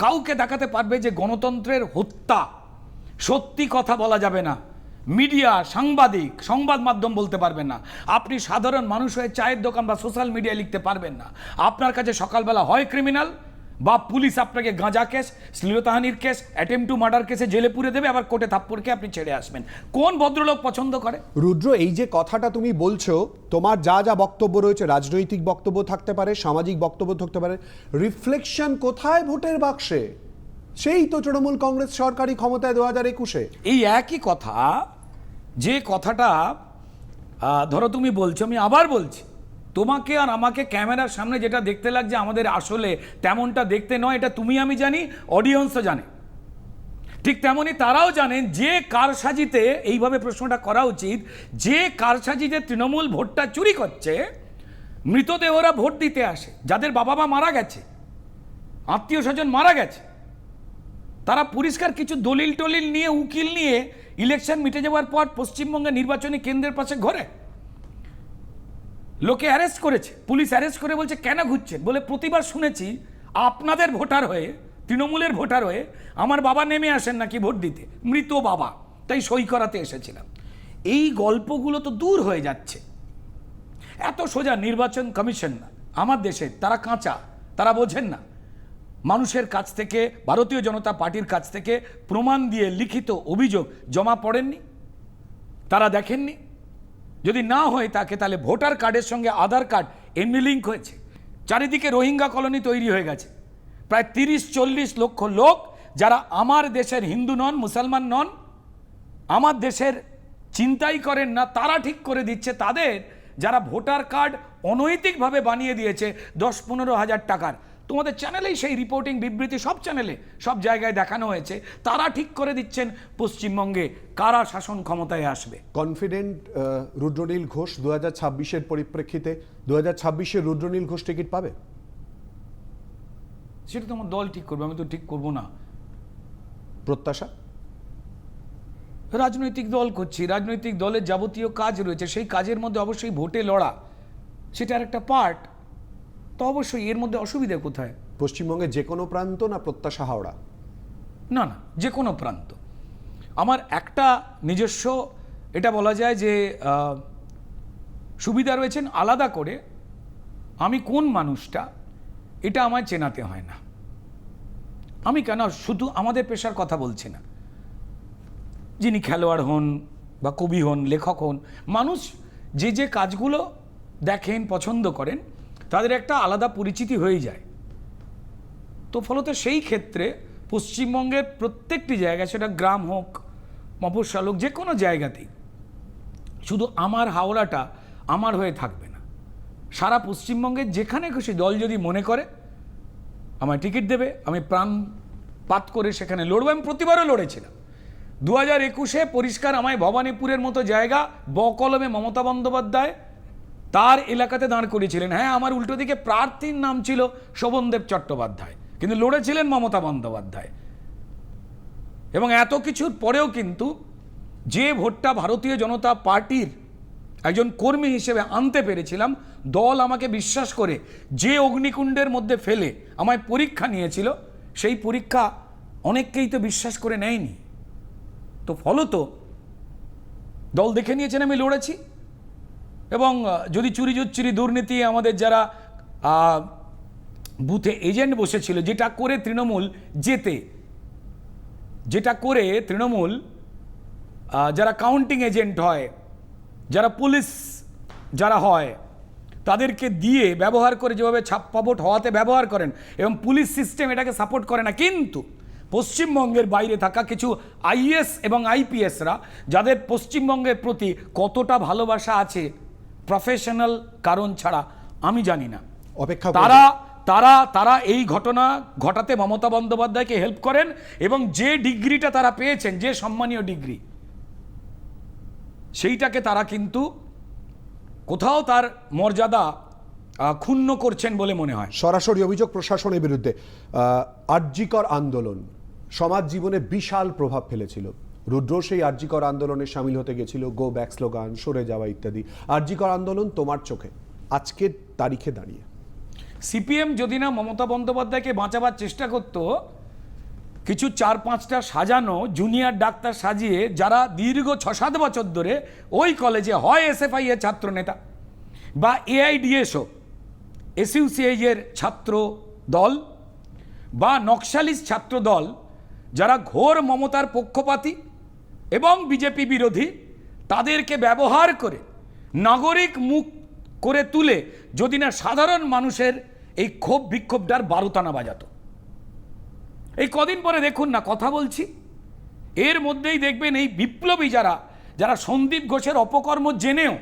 কাউকে দেখাতে পারবে যে গণতন্ত্রের হত্যা, সত্যি কথা বলা যাবে না। মিডিয়া, সাংবাদিক, সংবাদ মাধ্যম বলতে পারবেন না। আপনি সাধারণ মানুষ হয়ে চায়ের দোকান বা সোশ্যাল মিডিয়ায় লিখতে পারবেন না। আপনার কাছে সকালবেলা হয় ক্রিমিনাল, বা পুলিশ আপনাকে গাঁজা কেস, শ্লীলতাহানির কেস, অ্যাটেম্প টু মার্ডার কেসে জেলে পুরে দেবে, আবার কোর্টে থাপ্পড়কে আপনি ছেড়ে আসবেন। কোন ভদ্রলোক পছন্দ করে? রুদ্র, এই যে কথাটা তুমি বলছো, তোমার যা যা বক্তব্য রয়েছে, রাজনৈতিক বক্তব্য থাকতে পারে, সামাজিক বক্তব্য থাকতে পারে, রিফ্লেকশন কোথায় ভোটের বাক্সে? সেই তো তৃণমূল কংগ্রেস সরকারি ক্ষমতায় 2021-এ। এই একই কথা, যে কথাটা ধরো তুমি বলছো, আমি আবার বলছি, তোমাকে আর আমাকে ক্যামেরার সামনে যেটা দেখতে লাগছে আমাদের আসলে তেমনটা দেখতে নয়। এটা তুমি আমি জানি, অডিয়েন্সও জানে। ঠিক তেমনি তারাও জানেন যে কারসাজিতে, এইভাবে প্রশ্নটা করা উচিত, যে কারসাজিতে তৃণমূল ভোটটা চুরি করছে, মৃতদেহরা ভোট দিতে আসে, যাদের বাবা মা মারা গেছে, আত্মীয় স্বজন মারা গেছে, তারা পরিষ্কার কিছু দলিল টলিল নিয়ে, উকিল নিয়ে ইলেকশন মিটে যাওয়ার পর পশ্চিমবঙ্গের নির্বাচনী কেন্দ্রের পাশে ঘোরে। লোকে অ্যারেস্ট করেছে, পুলিশ অ্যারেস্ট করে বলছে কেন ঘুরছেন? বলে প্রতিবার শুনেছি আপনাদের ভোটার হয়ে, তৃণমূলের ভোটার হয়ে আমার বাবা নেমে আসেন নাকি ভোট দিতে, মৃত বাবা, তাই সই করাতে এসেছিলাম। এই গল্পগুলো তো দূর হয়ে যাচ্ছে। এত সোজা নির্বাচন কমিশন না আমার দেশে, তারা কাঁচা, তারা বোঝেন না। মানুষের কাছ থেকে, ভারতীয় জনতা পার্টির কাছ থেকে প্রমাণ দিয়ে লিখিত অভিযোগ জমা পড়েননি, তারা দেখেননি। যদি না হয় তাকে, তাহলে ভোটার কার্ডের সঙ্গে আধার কার্ড এমনি লিঙ্ক হয়েছে। চারিদিকে রোহিঙ্গা কলোনি তৈরি হয়ে গেছে, প্রায় 30-40 লক্ষ লোক যারা আমার দেশের হিন্দু নন, মুসলমান নন, আমার দেশের চিন্তাই করেন না, তারা ঠিক করে দিচ্ছে তাদের যারা ভোটার কার্ড অনৈতিকভাবে বানিয়ে দিয়েছে 10-15 হাজার টাকার। তোমাদের চ্যানেলেই সেই রিপোর্টিং বিবৃতি সব চ্যানেলে সব জায়গায় দেখানো হয়েছে, তারা ঠিক করে দিচ্ছেন পশ্চিমবঙ্গে কারা শাসন ক্ষমতায় আসবে। কনফিডেন্ট রুদ্রনীল ঘোষ 2026-এর পরিপ্রেক্ষিতে 2026-এ রুদ্রনীল ঘোষ টিকিট পাবে? সেটা তো আমার দল ঠিক করবে, আমি তো ঠিক করব না। প্রত্যাশা? রাজনৈতিক দল করছি, রাজনৈতিক দলের যাবতীয় কাজ রয়েছে, সেই কাজের মধ্যে অবশ্যই ভোটে লড়া সেটার একটা পার্ট, তো অবশ্যই এর মধ্যে অসুবিধা কোথায়? পশ্চিমবঙ্গের যে কোনো প্রান্ত না প্রত্যাশা হাওড়া? না না, যে কোনো প্রান্ত। আমার একটা নিজস্ব এটা বলা যায় যে সুবিধা রয়েছেন, আলাদা করে আমি কোন মানুষটা এটা আমায় চেনাতে হয় না। আমি কেন শুধু আমাদের পেশার কথা বলছি না, যিনি খেলোয়াড় হন বা কবি হন, লেখক হন, মানুষ যে যে কাজগুলো দেখেন পছন্দ করেন তাদের একটা আলাদা পরিচিতি হয়ে যায়। তো ফলত সেই ক্ষেত্রে পশ্চিমবঙ্গের প্রত্যেকটি জায়গায়, সেটা গ্রাম হোক মফস্বল হোক, যে কোনো জায়গাতেই শুধু আমার হাওড়াটা আমার হয়ে থাকবে না। সারা পশ্চিমবঙ্গের যেখানে খুশি দল যদি মনে করে আমায় টিকিট দেবে, আমি প্রাণপাত করে সেখানে লড়বো। আমি প্রতিবারও লড়েছিলাম। 2021-এ পরিষ্কার আমায় ভবানীপুরের মতো জায়গা বকলমে মমতা বন্দ্যোপাধ্যায় তার এলাকাতে দাঁড় করিয়েছিলেন। হ্যাঁ, আমার উল্টো দিকে প্রার্থীর নাম ছিল শোভনদেব চট্টোপাধ্যায়, কিন্তু লড়েছিলেন মমতা বন্দ্যোপাধ্যায়। এবং এত কিছুর পরেও কিন্তু যে ভোটটা ভারতীয় জনতা পার্টির একজন কর্মী হিসেবে আনতে পেরেছিলাম, দল আমাকে বিশ্বাস করে যে অগ্নিকুণ্ডের মধ্যে ফেলে আমায় পরীক্ষা নিয়েছিল, সেই পরীক্ষা অনেককেই তো বিশ্বাস করে নেয়নি। তো ফলত দল দেখে নিয়েছেন আমি লড়েছি। এবং যদি চুরি জুচ্চুরি দুর্নীতি, আমাদের যারা বুথে এজেন্ট বসেছিল, যেটা করে তৃণমূল যারা কাউন্টিং এজেন্ট হয়, যারা পুলিশ যারা হয়, তাদেরকে দিয়ে ব্যবহার করে যেভাবে ছাপ্পা ভোট হওয়াতে ব্যবহার করেন, এবং পুলিশ সিস্টেম এটাকে সাপোর্ট করে না। কিন্তু পশ্চিমবঙ্গের বাইরে থাকা কিছু আইএস এবং আইপিএসরা যাদের পশ্চিমবঙ্গের প্রতি কতটা ভালোবাসা আছে প্রফেশনাল কারণ ছাড়া আমি জানি না, অপেক্ষা তারা এই ঘটনা ঘটাতে মমতা বন্দ্যোপাধ্যায়কে হেল্প করেন। এবং যে ডিগ্রিটা তারা পেয়েছেন, যে সম্মানীয় ডিগ্রি, সেইটাকে তারা কিন্তু কোথাও তার মর্যাদা ক্ষুণ্ণ করছেন বলে মনে হয়। সরাসরি অভিযোগ প্রশাসনের বিরুদ্ধে। আরজিকর আন্দোলন সমাজ জীবনে বিশাল প্রভাব ফেলেছিল। রুদ্র সেই আরজিকর আন্দোলনে সামিল হতে গেছিল, গো ব্যাক স্লোগান, সরে যাওয়া ইত্যাদি। আরজিকর আন্দোলন তোমার চোখে আজকের তারিখে দাঁড়িয়ে? সিপিএম যদি না মমতা বন্দ্যোপাধ্যায়কে বাঁচাবার চেষ্টা করত, কিছু 4-5টা সাজানো জুনিয়র ডাক্তার সাজিয়ে যারা দীর্ঘ 6-7 বছর ধরে ওই কলেজে হয় এসএফআই এর ছাত্র নেতা বা এআইডিএসও এসইউসিআই এর ছাত্র দল বা নকশালিস্ট ছাত্র দল, যারা ঘোর মমতার পক্ষপাতী এবং বিজেপি বিরোধী, তাদেরকে ব্যবহার করে নাগরিক মুখ করে তুলে যদি না সাধারণ মানুষের এই ক্ষোভ বিক্ষোভটার বারুতানা বাজাতো। এই কদিন পরে দেখুন না, কথা বলছি, এর মধ্যেই দেখবেন এই বিপ্লবী যারা সন্দীপ ঘোষের অপকর্ম জেনেও,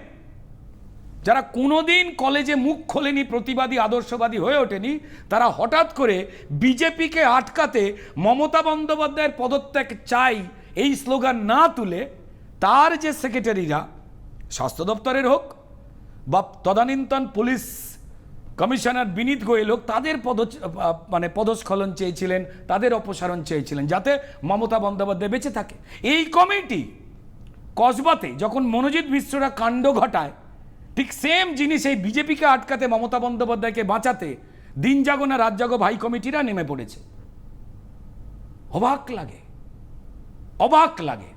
যারা কোনোদিন কলেজে মুখ খোলেনি, প্রতিবাদী আদর্শবাদী হয়ে ওঠেনি, তারা হঠাৎ করে বিজেপিকে আটকাতে মমতা বন্দ্যোপাধ্যায়ের পদত্যাগ চাই এই স্লোগান না তুলে তার যে সেক্রেটারিরা, স্বাস্থ্য দপ্তরের হোক বা তদানীন্তন পুলিশ কমিশনার বিনীত গোয়েল হোক, তাদের পদস্খলন চেয়েছিলেন, তাদের অপসারণ চেয়েছিলেন, যাতে মমতা বন্দ্যোপাধ্যায় বেঁচে থাকে। এই কমিটি কসবাতে যখন মনোজিৎ মিশ্ররা কাণ্ড ঘটায়, ঠিক সেম জিনিস এই বিজেপিকে আটকাতে, মমতা বন্দ্যোপাধ্যায়কে বাঁচাতে দিন জাগো না রাত জাগো ভাই কমিটিরা নেমে পড়েছে। অবাক লাগে।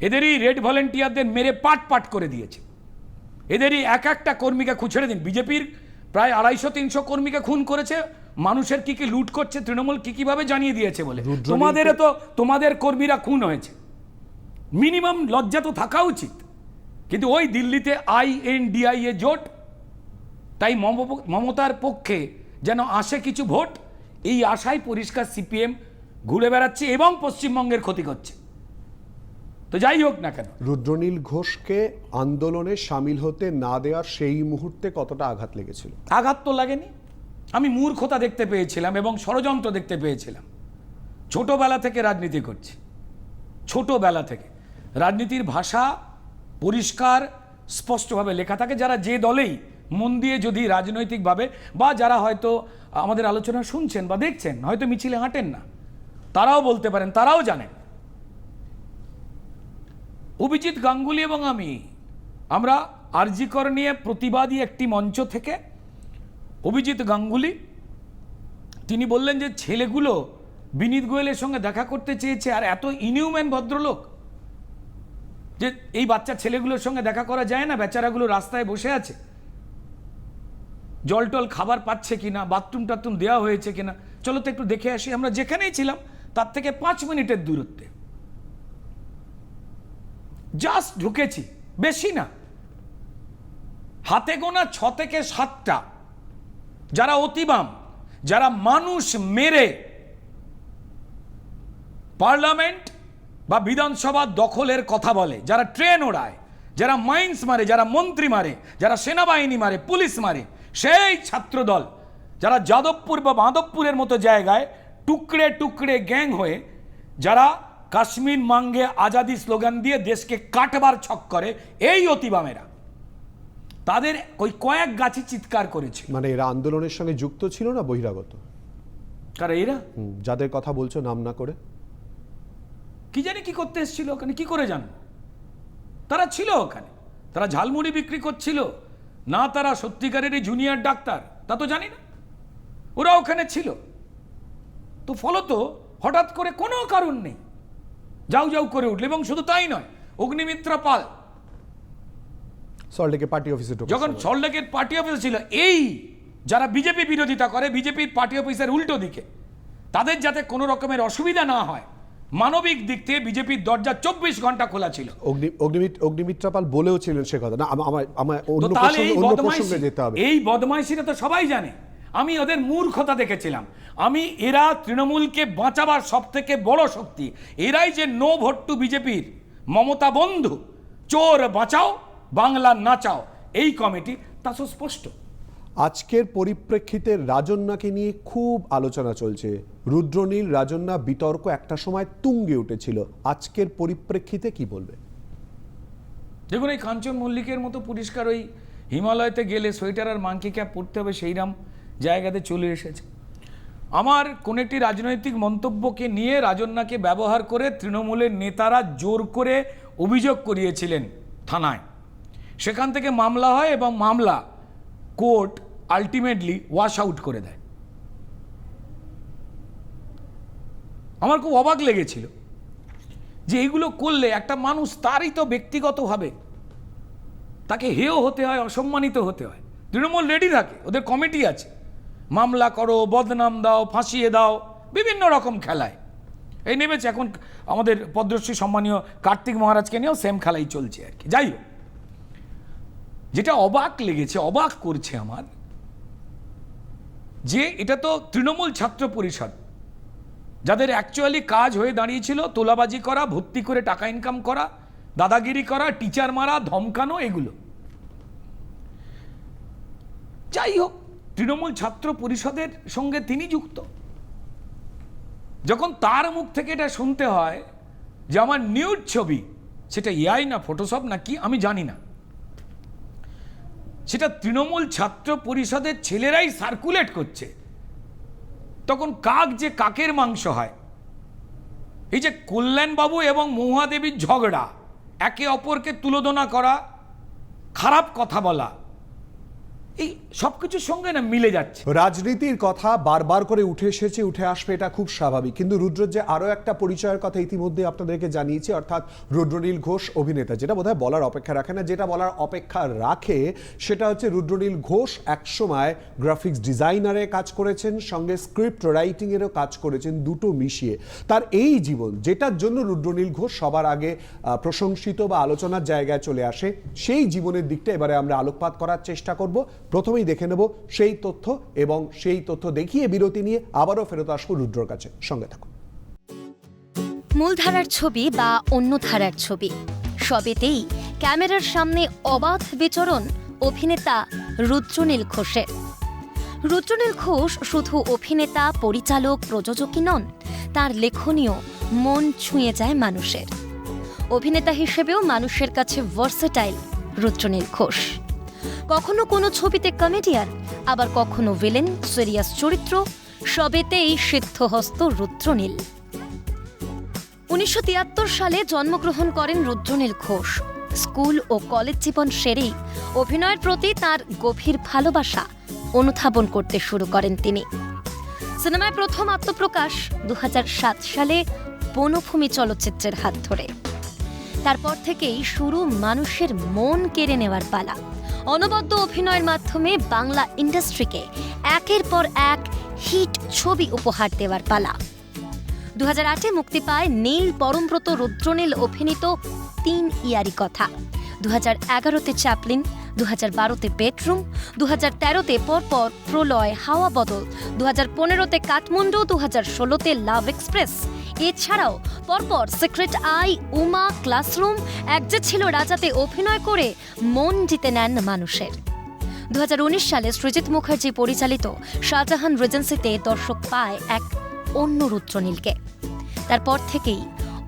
এদেরই রেড ভলেন্টিয়ারদের মেরে পাট করে দিয়েছে। এদেরই একটা কর্মীকে খুঁজে দিন, বিজেপির প্রায় 250-300 কর্মীকে খুন করেছে। মানুষের কি লুট করছে তৃণমূল কিভাবে জানিয়ে দিয়েছে বলে। তোমাদের কর্মীরা খুন হয়েছে, মিনিমাম লজ্জা তো থাকা উচিত। কিন্তু ওই দিল্লিতে INDIA জোট, তাই মমতার পক্ষে যেন আসে কিছু ভোট, এই আশায় পরিষ্কার সিপিএম ঘুরে বেড়াচ্ছে এবং পশ্চিমবঙ্গের ক্ষতি করছে। তো যাই হোক না কেন, রুদ্রনীল ঘোষকে আন্দোলনে সামিল হতে না দেওয়ার সেই মুহূর্তে কতটা আঘাত লেগেছিল? আঘাত তো লাগেনি, আমি মূর্খতা দেখতে পেয়েছিলাম এবং ষড়যন্ত্র দেখতে পেয়েছিলাম। ছোটবেলা থেকে রাজনীতি করছি, ছোটবেলা থেকে রাজনীতির ভাষা পরিষ্কার স্পষ্টভাবে লেখা থাকে। যারা যে দলেই মন দিয়ে যদি রাজনৈতিকভাবে বা যারা হয়তো আমাদের আলোচনা শুনছেন বা দেখছেন, হয়তো মিছিলে হাঁটেন না, তারাও বলতে পারেন, তারাও জানেন অভিজিৎ গাঙ্গুলি এবং আমরা আরজি কর নিয়ে প্রতিবাদী একটি মঞ্চ থেকে অভিজিৎ গাঙ্গুলি তিনি বললেন যে ছেলেগুলো বিনীত গোয়েলের সঙ্গে দেখা করতে চেয়েছে, আর এত ইনহিউম্যান ভদ্রলোক যে এই বাচ্চা ছেলেগুলোর সঙ্গে দেখা করা যায় না, বেচারাগুলো রাস্তায় বসে আছে, জল টল খাবার পাচ্ছে কিনা, বাথরুম টাথরুম দেওয়া হয়েছে কিনা, চলো তো একটু দেখে আসি। আমরা যেখানেই ছিলাম তার থেকে 5 মিনিটের দূরত্বে জাস্ট ঢুকেছি, বেশি না, হাতে গোনা 6 থেকে 7টা যারা অতিবাম, যারা মানুষ মেরে পার্লামেন্ট বা বিধানসভা দখলের কথা বলে, যারা ট্রেন ওড়ায়, যারা মাইন্স মারে, যারা মন্ত্রী মারে, যারা সেনাবাহিনী মারে, পুলিশ মারে, সেই ছাত্রদল যারা যাদবপুর বা মাধবপুরের মতো জায়গায় টুকরে টুকরে গ্যাং হয়ে যারা কাশ্মীর মাঙ্গে আজাদি স্লোগান দিয়ে দেশকে কাটবার ছক করে, এই অতিবামেরা তাদের ওই কয়েক গাছি চিৎকার করেছে। মানে এরা আন্দোলনের সঙ্গে যুক্ত ছিল না বহিরাগত? কারণ এরা যাদের কথা বলছো নাম না করে, কি জানি কি করতে এসেছিল ওখানে, কি করে জানো? তারা ছিল ওখানে, তারা ঝালমুড়ি বিক্রি করছিল না, তারা সত্যিকারেরই জুনিয়র ডাক্তার তা তো জানি না, ওরা ওখানে ছিল। তো ফলত হঠাৎ করে কোনো কারণ নেই যাও যাও করে উঠল। এবং শুধু তাই নয়, অগ্নিমিত্রা পাল সল্টলেকে পার্টি অফিসে যখন সল্টলেকের পার্টি অফিসে ছিল, এই যারা বিজেপি বিরোধিতা করে বিজেপির পার্টি অফিসের উল্টো দিকে, তাদের যাতে কোনো রকমের অসুবিধা না হয়, মানবিক দিক থেকে বিজেপির দরজা 24 ঘন্টা খোলা ছিল। অগ্নিমিত্রা পাল বলেও ছিলেন সে কথা না, আমার তো তাহলে অন্য প্রসঙ্গে যেতে হবে। এই বদমাইশিটা তো সবাই জানে। আমি ওদের মূর্খতা দেখেছিলাম। এরা তৃণমূলকে বাঁচাবার সব থেকে বড় শক্তি, এরাই যে নো ভোট টু বিজেপির মমতা বন্ধু, চোর বাঁচাও বাংলা নাচাও এই কমিটি, তা সুস্পষ্ট। আজকের পরিপ্রেক্ষিতে রাজন্যাকে নিয়ে খুব আলোচনা চলছে। রুদ্রনীল রাজন্যা বিতর্ক একটা সময় তুঙ্গে উঠেছিল, আজকের পরিপ্রেক্ষিতে কি বলবে? দেখুন, এই কাঞ্চন মল্লিকের মতো পরিষ্কার ওই হিমালয়তে গেলে সোয়েটার আর মাংকি ক্যাপ পরতে হবে সেইরাম জায়গাতে চলে এসেছে। আমার কোন একটি রাজনৈতিক মন্তব্যকে নিয়ে রাজন্যাকে ব্যবহার করে তৃণমূলের নেতারা জোর করে অভিযোগ করিয়েছিলেন থানায়, সেখান থেকে মামলা হয় এবং মামলা কোর্ট আলটিমেটলি ওয়াশ আউট করে দেয়। আমার খুব অবাক লেগেছিল যে এইগুলো করলে একটা মানুষ তারই তো ব্যক্তিগতভাবে তাকে হেয় হতে হয়, অসম্মানিত হতে হয়। তৃণমূল রেডি থাকে, ওদের কমিটি আছে, মামলা করো, বদনাম দাও, ফাঁসিয়ে দাও, বিভিন্ন রকম খেলায় এই নেমেছে। এখন আমাদের পদ্মশ্রী সম্মানীয় কার্তিক মহারাজকে নিয়েও সেম খেলাই চলছে আর কি। যাই হোক, যেটা অবাক লেগেছে, অবাক করছে আমার, যে এটা তো তৃণমূল ছাত্র পরিষদ, যাদের অ্যাকচুয়ালি কাজ হয়ে দাঁড়িয়েছিল তোলাবাজি করা, ভর্তি করে টাকা ইনকাম করা, দাদাগিরি করা, টিচার মারা, ধমকানো, এগুলো। যাই হোক, তৃণমূল ছাত্র পরিষদের সঙ্গে তিনি যুক্ত। যখন তার মুখ থেকে এটা শুনতে হয় যে আমার নিউড ছবি, সেটা এআই না ফটোশপ না কি আমি জানি না, সেটা তৃণমূল ছাত্র পরিষদের ছেলেরাই সার্কুলেট করছে, তখন কাক যে কাকের মাংস হয়। এই যে কল্যাণবাবু এবং মহুয়াদেবীর ঝগড়া, একে অপরকে তুলোধনা করা, খারাপ কথা বলা, এই সবকিছুর সঙ্গে না মিলে যাচ্ছে। রাজনীতির কথা বারবার করে উঠে এসেছে, উঠে আসবে, এটা খুব স্বাভাবিক। কিন্তু রুদ্রের যে আরো একটা পরিচয়ের কথা ইতিমধ্যে আপনাদেরকে জানিয়েছি, অর্থাৎ রুদ্রনীল ঘোষ অভিনেতা, যেটা বোধহয় বলার অপেক্ষা রাখে না। যেটা বলার অপেক্ষা রাখে সেটা হচ্ছে রুদ্রনীল ঘোষ একসময় গ্রাফিক্স ডিজাইনারে কাজ করেছেন, সঙ্গে স্ক্রিপ্ট রাইটিং এরও কাজ করেছেন, দুটো মিশিয়ে তার এই জীবন, যেটার জন্য রুদ্রনীল ঘোষ সবার আগে প্রশংসিত বা আলোচনার জায়গায় চলে আসে, সেই জীবনের দিকটা এবারে আমরা আলোকপাত করার চেষ্টা করব। প্রথমেই দেখে নেব সেই তথ্য, এবং সেই তথ্য দেখিয়ে বিরতি নিয়ে আবারও ফেরত আসবো রুদ্রর কাছে। সঙ্গে থাকুন। মূলধারার ছবি বা অন্য ধারার ছবি, সবেতেই ক্যামেরার সামনে অবাধ বিচরণ অভিনেতা রুদ্রনীল ঘোষের। রুদ্রনীল ঘোষ শুধু অভিনেতা, পরিচালক, প্রযোজকই নন, তার লেখনীও মন ছুঁয়ে যায় মানুষের। অভিনেতা হিসেবেও মানুষের কাছে ভার্সেটাইল রুদ্রনীল ঘোষ। কখনো কোনো ছবিতে কমেডিয়ান, আবার কখনো ভিলেন, সিরিয়াস চরিত্র, সবেতেই সিদ্ধহস্ত রুদ্রনীল। 1973 সালে জন্মগ্রহণ করেন রুদ্রনীল ঘোষ। স্কুল ও কলেজ জীবন সেরেই অভিনয়ের প্রতি তার গভীর ভালোবাসা অনুধাবন করতে শুরু করেন তিনি। সিনেমায় প্রথম আত্মপ্রকাশ 2007 সালে বনভূমি চলচ্চিত্রের হাত ধরে। তারপর থেকেই শুরু মানুষের মন কেড়ে নেওয়ার পালা। অনবদ্য অভিনয়ের মাধ্যমে বাংলা ইন্ডাস্ট্রিকে একের পর এক হিট ছবি উপহার দেওয়ার পালা। 2008-এ মুক্তি পায় নীল পরমব্রত রুদ্রনীল অভিনীত 3 ইয়ারি কথা। 2011-তে চ্যাপলিন, 2012-তে বেডরুম, 2013-তে পরপর প্রলয়, হাওয়া বদল, 2015-তে কাঠমান্ডু, 2016-তে লাভ এক্সপ্রেস। এছাড়াও পরপর সিক্রেট আই, উমা, ক্লাসরুম, এক যে ছিল রাজাতে অভিনয় করে মন জিতে নেন মানুষের। 2019 সালে সৃজিত মুখার্জি পরিচালিত শাহজাহান রিজেন্সিতে দর্শক পায় এক অন্য রুদ্রনীলকে। তারপর থেকেই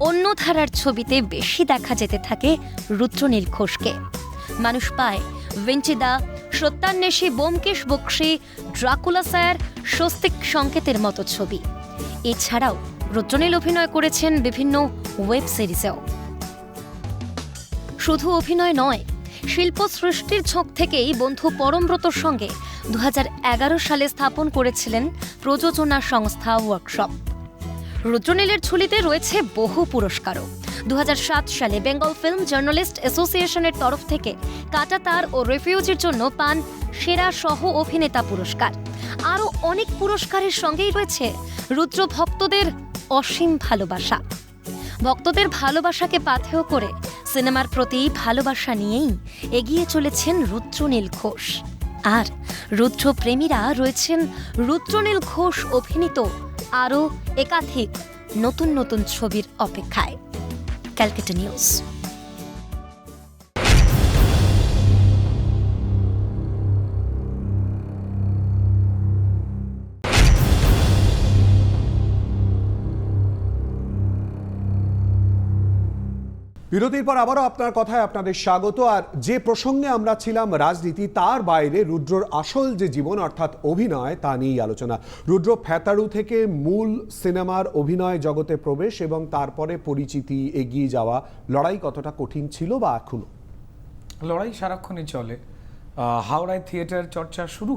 অন্য ধারার ছবিতে বেশি দেখা যেতে থাকে রুদ্রনীল ঘোষকে। মানুষ পায় ভিঞ্চিদা, সত্যান্বেষী, ব্যোমকেশ বক্সী, ড্রাকুলা স্যার, স্বস্তিক সংকেতের মতো ছবি। এছাড়াও রুদ্রনীল অভিনয় করেছেন বিভিন্ন ওয়েব সিরিজেও। শুধু অভিনয় নয়, শিল্প সৃষ্টির ঝোঁক থেকেই বন্ধু পরমব্রতর সঙ্গে 2011 সালে স্থাপন করেছিলেন প্রযোজনা সংস্থা ওয়ার্কশপ। রুদ্রনীলের ঝুলিতে রয়েছে বহু পুরস্কারও। 2007 সালে বেঙ্গল ফিল্ম জার্নালিস্ট অ্যাসোসিয়েশনের তরফ থেকে কাঁটাতার ও রেফিউজির জন্য পান সেরা সহ অভিনেতা পুরস্কার। আরও অনেক পুরস্কারের সঙ্গেই রয়েছে রুদ্র ভক্তদের অসীম ভালোবাসা। ভক্তদের ভালোবাসাকে পাথেয় করে সিনেমার প্রতি ভালোবাসা নিয়েই এগিয়ে চলেছেন রুদ্রনীল ঘোষ। আর রুদ্র প্রেমীরা রয়েছেন রুদ্রনীল ঘোষ অভিনীত আরও একাধিক নতুন নতুন ছবির অপেক্ষায়। ক্যালকাটা নিউজ। বিরতির পর আবারও আপনার কথায় আপনাদের স্বাগত। আর যে প্রসঙ্গে আমরা ছিলাম রাজনীতি, তার বাইরে রুদ্রর আসল যে জীবন অর্থাৎ অভিনয়, তা নিয়েই আলোচনা। রুদ্র ফ্যাতাড়ু থেকে মূল সিনেমার অভিনয় জগতে প্রবেশ এবং তারপরে পরিচিতি, এগিয়ে যাওয়া, লড়াই কতটা কঠিন ছিল বা এখনো? লড়াই সারাক্ষণই চলে। হাওড়ায় থিয়েটার চর্চা শুরু,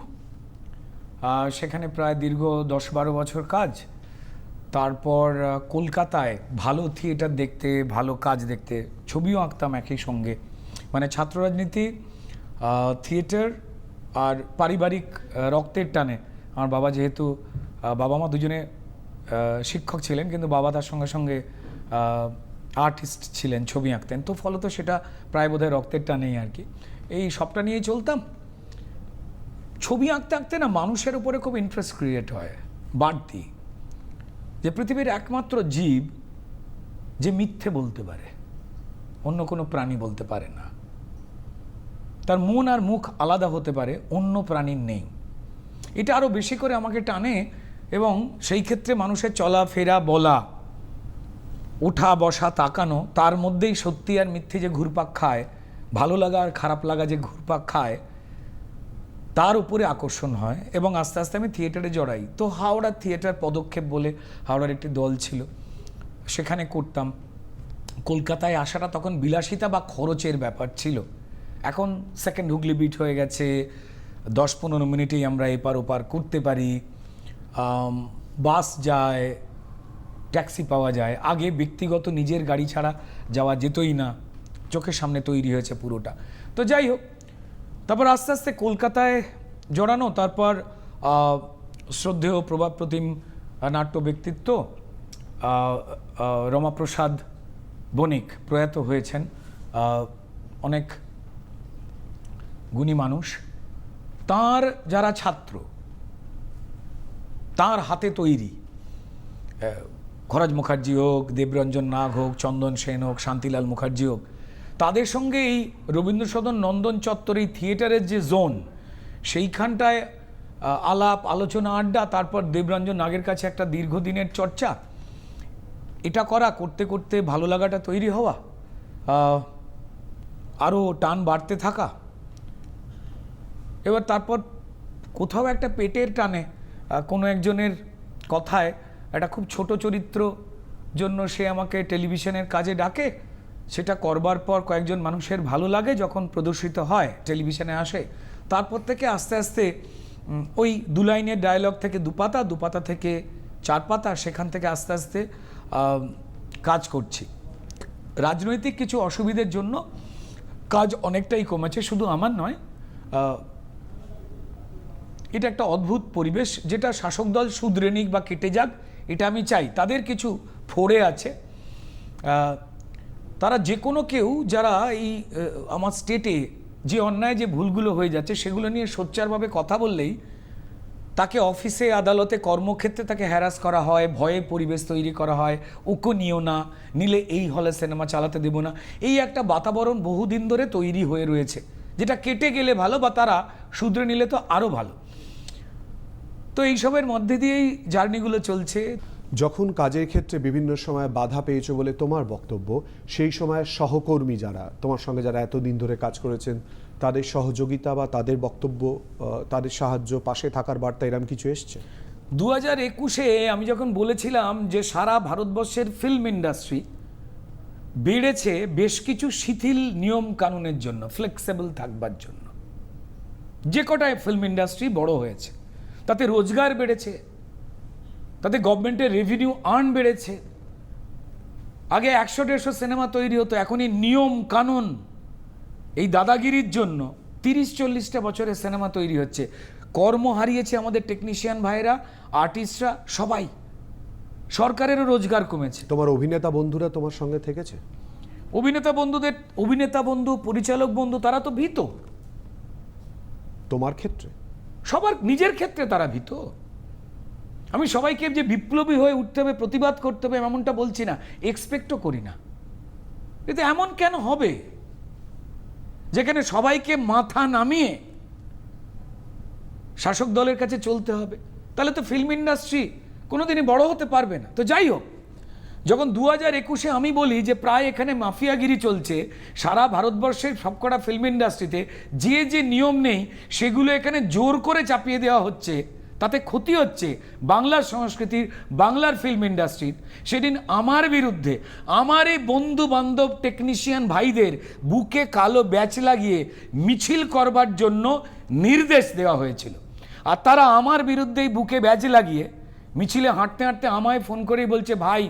সেখানে প্রায় দীর্ঘ 10-12 বছর কাজ। তারপর কলকাতায় ভালো থিয়েটার দেখতে, ভালো কাজ দেখতে, ছবিও আঁকতাম একই সঙ্গে। মানে ছাত্র রাজনীতি, থিয়েটার আর পারিবারিক রক্তের টানে। আমার বাবা যেহেতু, বাবা মা দুজনে শিক্ষক ছিলেন, কিন্তু বাবা তার সঙ্গে সঙ্গে আর্টিস্ট ছিলেন, ছবি আঁকতেন, তো ফলত সেটা প্রায় বোধহয় রক্তের টানেই আর কি। এই সবটা নিয়েই চলতাম। ছবি আঁকতে আঁকতে না মানুষের উপরে খুব ইন্টারেস্ট ক্রিয়েট হয় বাড়তি, যে পৃথিবীর একমাত্র জীব যে মিথ্যে বলতে পারে, অন্য কোনো প্রাণী বলতে পারে না। তার মন আর মুখ আলাদা হতে পারে, অন্য প্রাণীর নেই। এটা আরও বেশি করে আমাকে টানে, এবং সেই ক্ষেত্রে মানুষের চলাফেরা, বলা, ওঠা বসা, তাকানো, তার মধ্যেই সত্যি আর মিথ্যে যে ঘুরপাক খায়, ভালো লাগা আর খারাপ লাগা যে ঘুরপাক খায়, তার উপরে আকর্ষণ হয়। এবং আস্তে আস্তে আমি থিয়েটারে জড়াই। তো হাওড়ার থিয়েটার পদক্ষেপ বলে হাওড়ার একটি দল ছিল, সেখানে করতাম। কলকাতায় আসাটা তখন বিলাসিতা বা খরচের ব্যাপার ছিল। এখন সেকেন্ড হুগলি বিট হয়ে গেছে, 10-15 মিনিটেই আমরা এপার ওপার করতে পারি। বাস যায়, ট্যাক্সি পাওয়া যায়। আগে ব্যক্তিগত নিজের গাড়ি ছাড়া যাওয়া যেতই না, চোখের সামনে তৈরি হয়েছে পুরোটা। তো যাই হোক, তারপর আস্তে আস্তে কলকাতায় জড়ানো। তারপর শ্রদ্ধেয় প্রভাব প্রতিম নাট্য ব্যক্তিত্ব রমাপ্রসাদ বণিক প্রয়াত হয়েছেন, অনেক গুণী মানুষ। তার যারা ছাত্র, তার হাতে তৈরি, খরাজ মুখার্জি হোক, দেবরঞ্জন নাগ হোক, চন্দন সেন হোক, শান্তিলাল মুখার্জি হোক, তাদের সঙ্গে এই রবীন্দ্র সদন নন্দন চত্বর এই থিয়েটারের যে জোন, সেইখানটায় আলাপ আলোচনা আড্ডা, তারপর দেবরঞ্জন নাগের কাছে একটা দীর্ঘদিনের চর্চা, এটা করতে করতে ভালো লাগাটা তৈরি হওয়া, আরও টান বাড়তে থাকা, এবার তারপর কোথাও একটা পেটের টানে কোনো একজনের কথায় একটা খুব ছোট চরিত্র জন্য সে আমাকে টেলিভিশনের কাজে ডাকে, সেটা করবার পর কয়েকজন মানুষের ভালো লাগে, যখন প্রদর্শিত হয় টেলিভিশনে আসে, তারপর থেকে আস্তে আস্তে ওই 2 লাইনের ডায়লগ থেকে 2 পাতা, 2 পাতা থেকে 4 পাতা, সেখান থেকে আস্তে আস্তে কাজ করছি। রাজনৈতিক কিছু অসুবিধার জন্য কাজ অনেকটাই কমেছে, শুধু আমার নয়। এটা একটা অদ্ভুত পরিবেশ, যেটা শাসক দল শুধরে নিক বা কেটে যাক, এটা আমি চাই। তাদের কিছু ফোড়ে আছে, তারা যে কোনো কেউ যারা এই আমার স্টেটে যে অন্যায় যে ভুলগুলো হয়ে যাচ্ছে সেগুলো নিয়ে সোচ্চারভাবে কথা বললেই তাকে অফিসে আদালতে কর্মক্ষেত্রে তাকে হ্যারাস করা হয়, ভয়ে পরিবেশ তৈরি করা হয়, ওকে নিও না, নিলে এই হলে সিনেমা চালাতে দেব না, এই একটা বাতাবরণ বহুদিন ধরে তৈরি হয়ে রয়েছে, যেটা কেটে গেলে ভালো, বা তারা শুধরে নিলে তো আরও ভালো। তো এইসবের মধ্যে দিয়েই জার্নিগুলো চলছে। যখন কাজের ক্ষেত্রে বিভিন্ন সময় বাধা পেয়েছো বলে তোমার বক্তব্য, সেই সময় সহকর্মী যারা তোমার সঙ্গে যারা এতদিন ধরে কাজ করেছেন, তাদের সহযোগিতা বা তাদের বক্তব্য, তাদের সাহায্য, পাশে থাকার বার্তা, এরকম কিছু এসছে? 2021-এ আমি যখন বলেছিলাম যে সারা ভারতবর্ষের ফিল্ম ইন্ডাস্ট্রি বেড়েছে বেশ কিছু শিথিল নিয়ম কানুনের জন্য, ফ্লেক্সিবল থাকবার জন্য, যে কটায় ফিল্ম ইন্ডাস্ট্রি বড় হয়েছে, তাতে রোজগার বেড়েছে, তাতে গভর্নমেন্টের রেভিনিউ আর্ন বেড়েছে। আগে 100-150 সিনেমা তৈরি হতো, এখন এই নিয়ম কানুন, এই দাদাগিরির জন্য 30-40টা বছরের সিনেমা তৈরি হচ্ছে। কর্ম হারিয়েছে আমাদের টেকনিশিয়ান ভাইরা, আর্টিস্টরা, সবাই। সরকারেরও রোজগার কমেছে। তোমার অভিনেতা বন্ধুরা তোমার সঙ্গে থেকেছে? অভিনেতা বন্ধু, পরিচালক বন্ধু, তারা তো ভীত। তোমার ক্ষেত্রে? সবার নিজের ক্ষেত্রে তারা ভীত। আমি সবাইকে যে বিপ্লবী হয়ে উঠতে হবে, প্রতিবাদ করতে হবে এমনটা বলছি না, এক্সপেক্টও করি না। কিন্তু এমন কেন হবে যেখানে সবাইকে মাথা নামিয়ে শাসক দলের কাছে চলতে হবে? তাহলে তো ফিল্ম ইন্ডাস্ট্রি কোনোদিনই বড় হতে পারবে না। তো যাই হোক, যখন 2021-এ আমি বলি যে প্রায় এখানে মাফিয়াগিরি চলছে সারা ভারতবর্ষের সবকটা ফিল্ম ইন্ডাস্ট্রিতে, যে যে নিয়ম নেই সেগুলো এখানে জোর করে চাপিয়ে দেওয়া হচ্ছে, তাতে ক্ষতি হচ্ছে বাংলার সংস্কৃতির, বাংলার ফিল্ম ইন্ডাস্ট্রির, সেদিন আমার বিরুদ্ধে আমার এই বন্ধু বান্ধব টেকনিশিয়ান ভাইদের বুকে কালো ব্যাচ লাগিয়ে মিছিল করবার জন্য নির্দেশ দেওয়া হয়েছিল। আর তারা আমার বিরুদ্ধেই বুকে ব্যাচ লাগিয়ে মিছিলে হাঁটতে হাঁটতে আমায় ফোন করেই বলছে, ভাই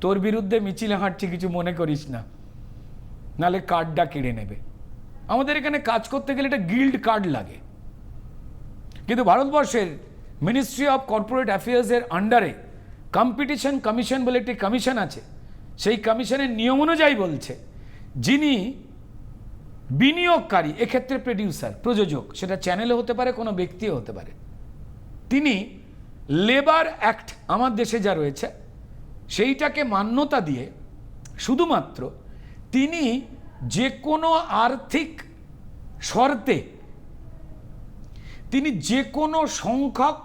তোর বিরুদ্ধে মিছিলে হাঁটছি, কিছু মনে করিস না, নাহলে কার্ডটা কেড়ে নেবে। আমাদের এখানে কাজ করতে গেলে একটা গিল্ড কার্ড লাগে, কিন্তু ভারতবর্ষের মিনিস্ট্রি অফ কর্পোরেট অ্যাফেয়ার্সের আন্ডারে কম্পিটিশন কমিশন বলে একটি কমিশন আছে। সেই কমিশনের নিয়ম অনুযায়ী বলছে, যিনি বিনিয়োগকারী, এক্ষেত্রে প্রডিউসার, প্রযোজক, সেটা চ্যানেলে হতে পারে, কোনো ব্যক্তিও হতে পারে, তিনি লেবার অ্যাক্ট আমার দেশে যা রয়েছে সেইটাকে মান্যতা দিয়ে শুধুমাত্র তিনি যে কোনো আর্থিক শর্তে তিনি যে কোনো সংখ্যক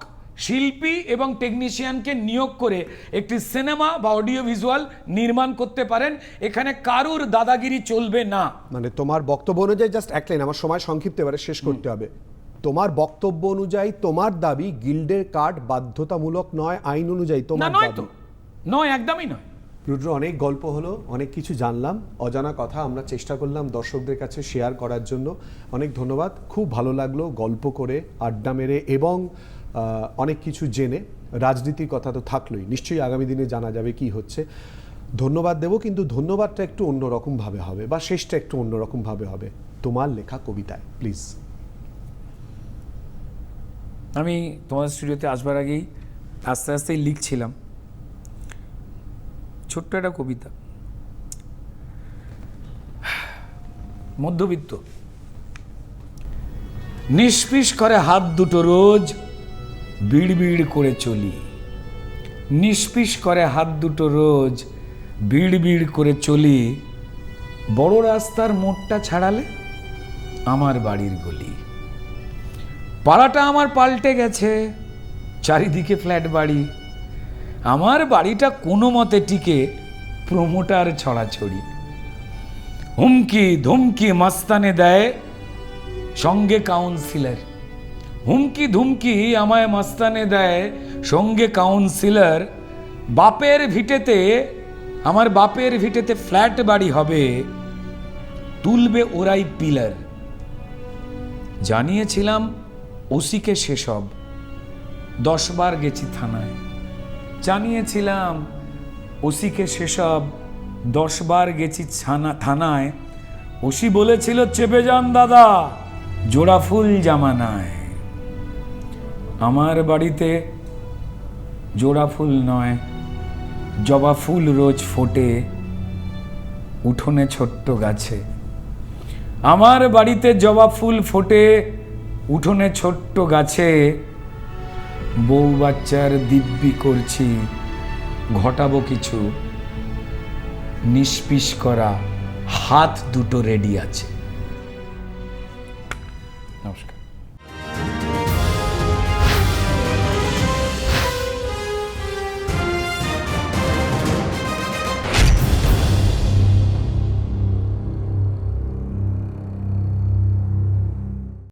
শিল্পী এবং টেকনিশিয়ানকে নিয়োগ করে একটি সিনেমা বা অডিও ভিজুয়াল নির্মাণ করতে পারেন। এখানে কারুর দাদাগিরি চলবে না। মানে তোমার বক্তব্য অনুযায়ী, জাস্ট এক লাইন, আমার সময় সংক্ষিপ্ত, এবারে শেষ করতে হবে। তোমার বক্তব্য অনুযায়ী তোমার দাবি গিল্ডের কার্ড বাধ্যতামূলক নয়, আইন অনুযায়ী তোমার নয়, দাবি? তো নয়, একদমই নয়। রুদ্র, অনেক গল্প হলো, অনেক কিছু জানলাম, অজানা কথা আমরা চেষ্টা করলাম দর্শকদের কাছে শেয়ার করার জন্য। অনেক ধন্যবাদ, খুব ভালো লাগলো গল্প করে, আড্ডা মেরে এবং অনেক কিছু জেনে। রাজনীতির কথা তো থাকলোই, নিশ্চয়ই আগামী দিনে জানা যাবে কি হচ্ছে। ধন্যবাদ দেব, কিন্তু ধন্যবাদটা একটু অন্যরকমভাবে হবে, বা শেষটা একটু অন্যরকমভাবে হবে, তোমার লেখা কবিতায়। প্লিজ। আমি তোমার স্টুডিওতে আসবার আগেই আস্তে আস্তেই লিখছিলাম ছোট্ট একটা কবিতা। মধ্যবিত্ত, নিষ্পিস করে হাত দুটো রোজ বিড়বিড় করে চলি, নিষ্পিস করে হাত দুটো রোজ বিড়বিড় করে চলি, বড় রাস্তার মোড়টা ছাড়ালে আমার বাড়ির গলি। পাড়াটা আমার পাল্টে গেছে, চারিদিকে ফ্ল্যাট বাড়ি, আমার বাড়িটা কোনো মতে টিকে প্রমোটার ছড়াছড়ি। হুমকি ধুমকি মাস্তানে দেয় সঙ্গে কাউন্সিলর, হুমকি ধুমকি আমায় মাস্তানে দেয় সঙ্গে কাউন্সিলর। বাপের ভিটেতে, আমার বাপের ভিটেতে ফ্ল্যাট বাড়ি হবে, তুলবে ওরাই পিলার। জানিয়েছিলাম ওসিকে সেসব, 10 বার গেছি থানায়, জানিয়েছিলাম ওসিকে সেসব, 10 বার গেছি থানায়। ওসি বলেছিল চেপে যান দাদা, জোড়া ফুল জামানায়। আমার বাড়িতে জোড়া ফুল নয়, জবা ফুল রোজ ফোটে উঠোনে ছোট্ট গাছে। আমার বাড়িতে জবা ফুল ফোটে উঠোনে ছোট্ট গাছে। বউ বাচ্চার দিব্যি করছি, ঘটাবো কিছু, নিষ্পিস করা হাত দুটো রেডি আছে।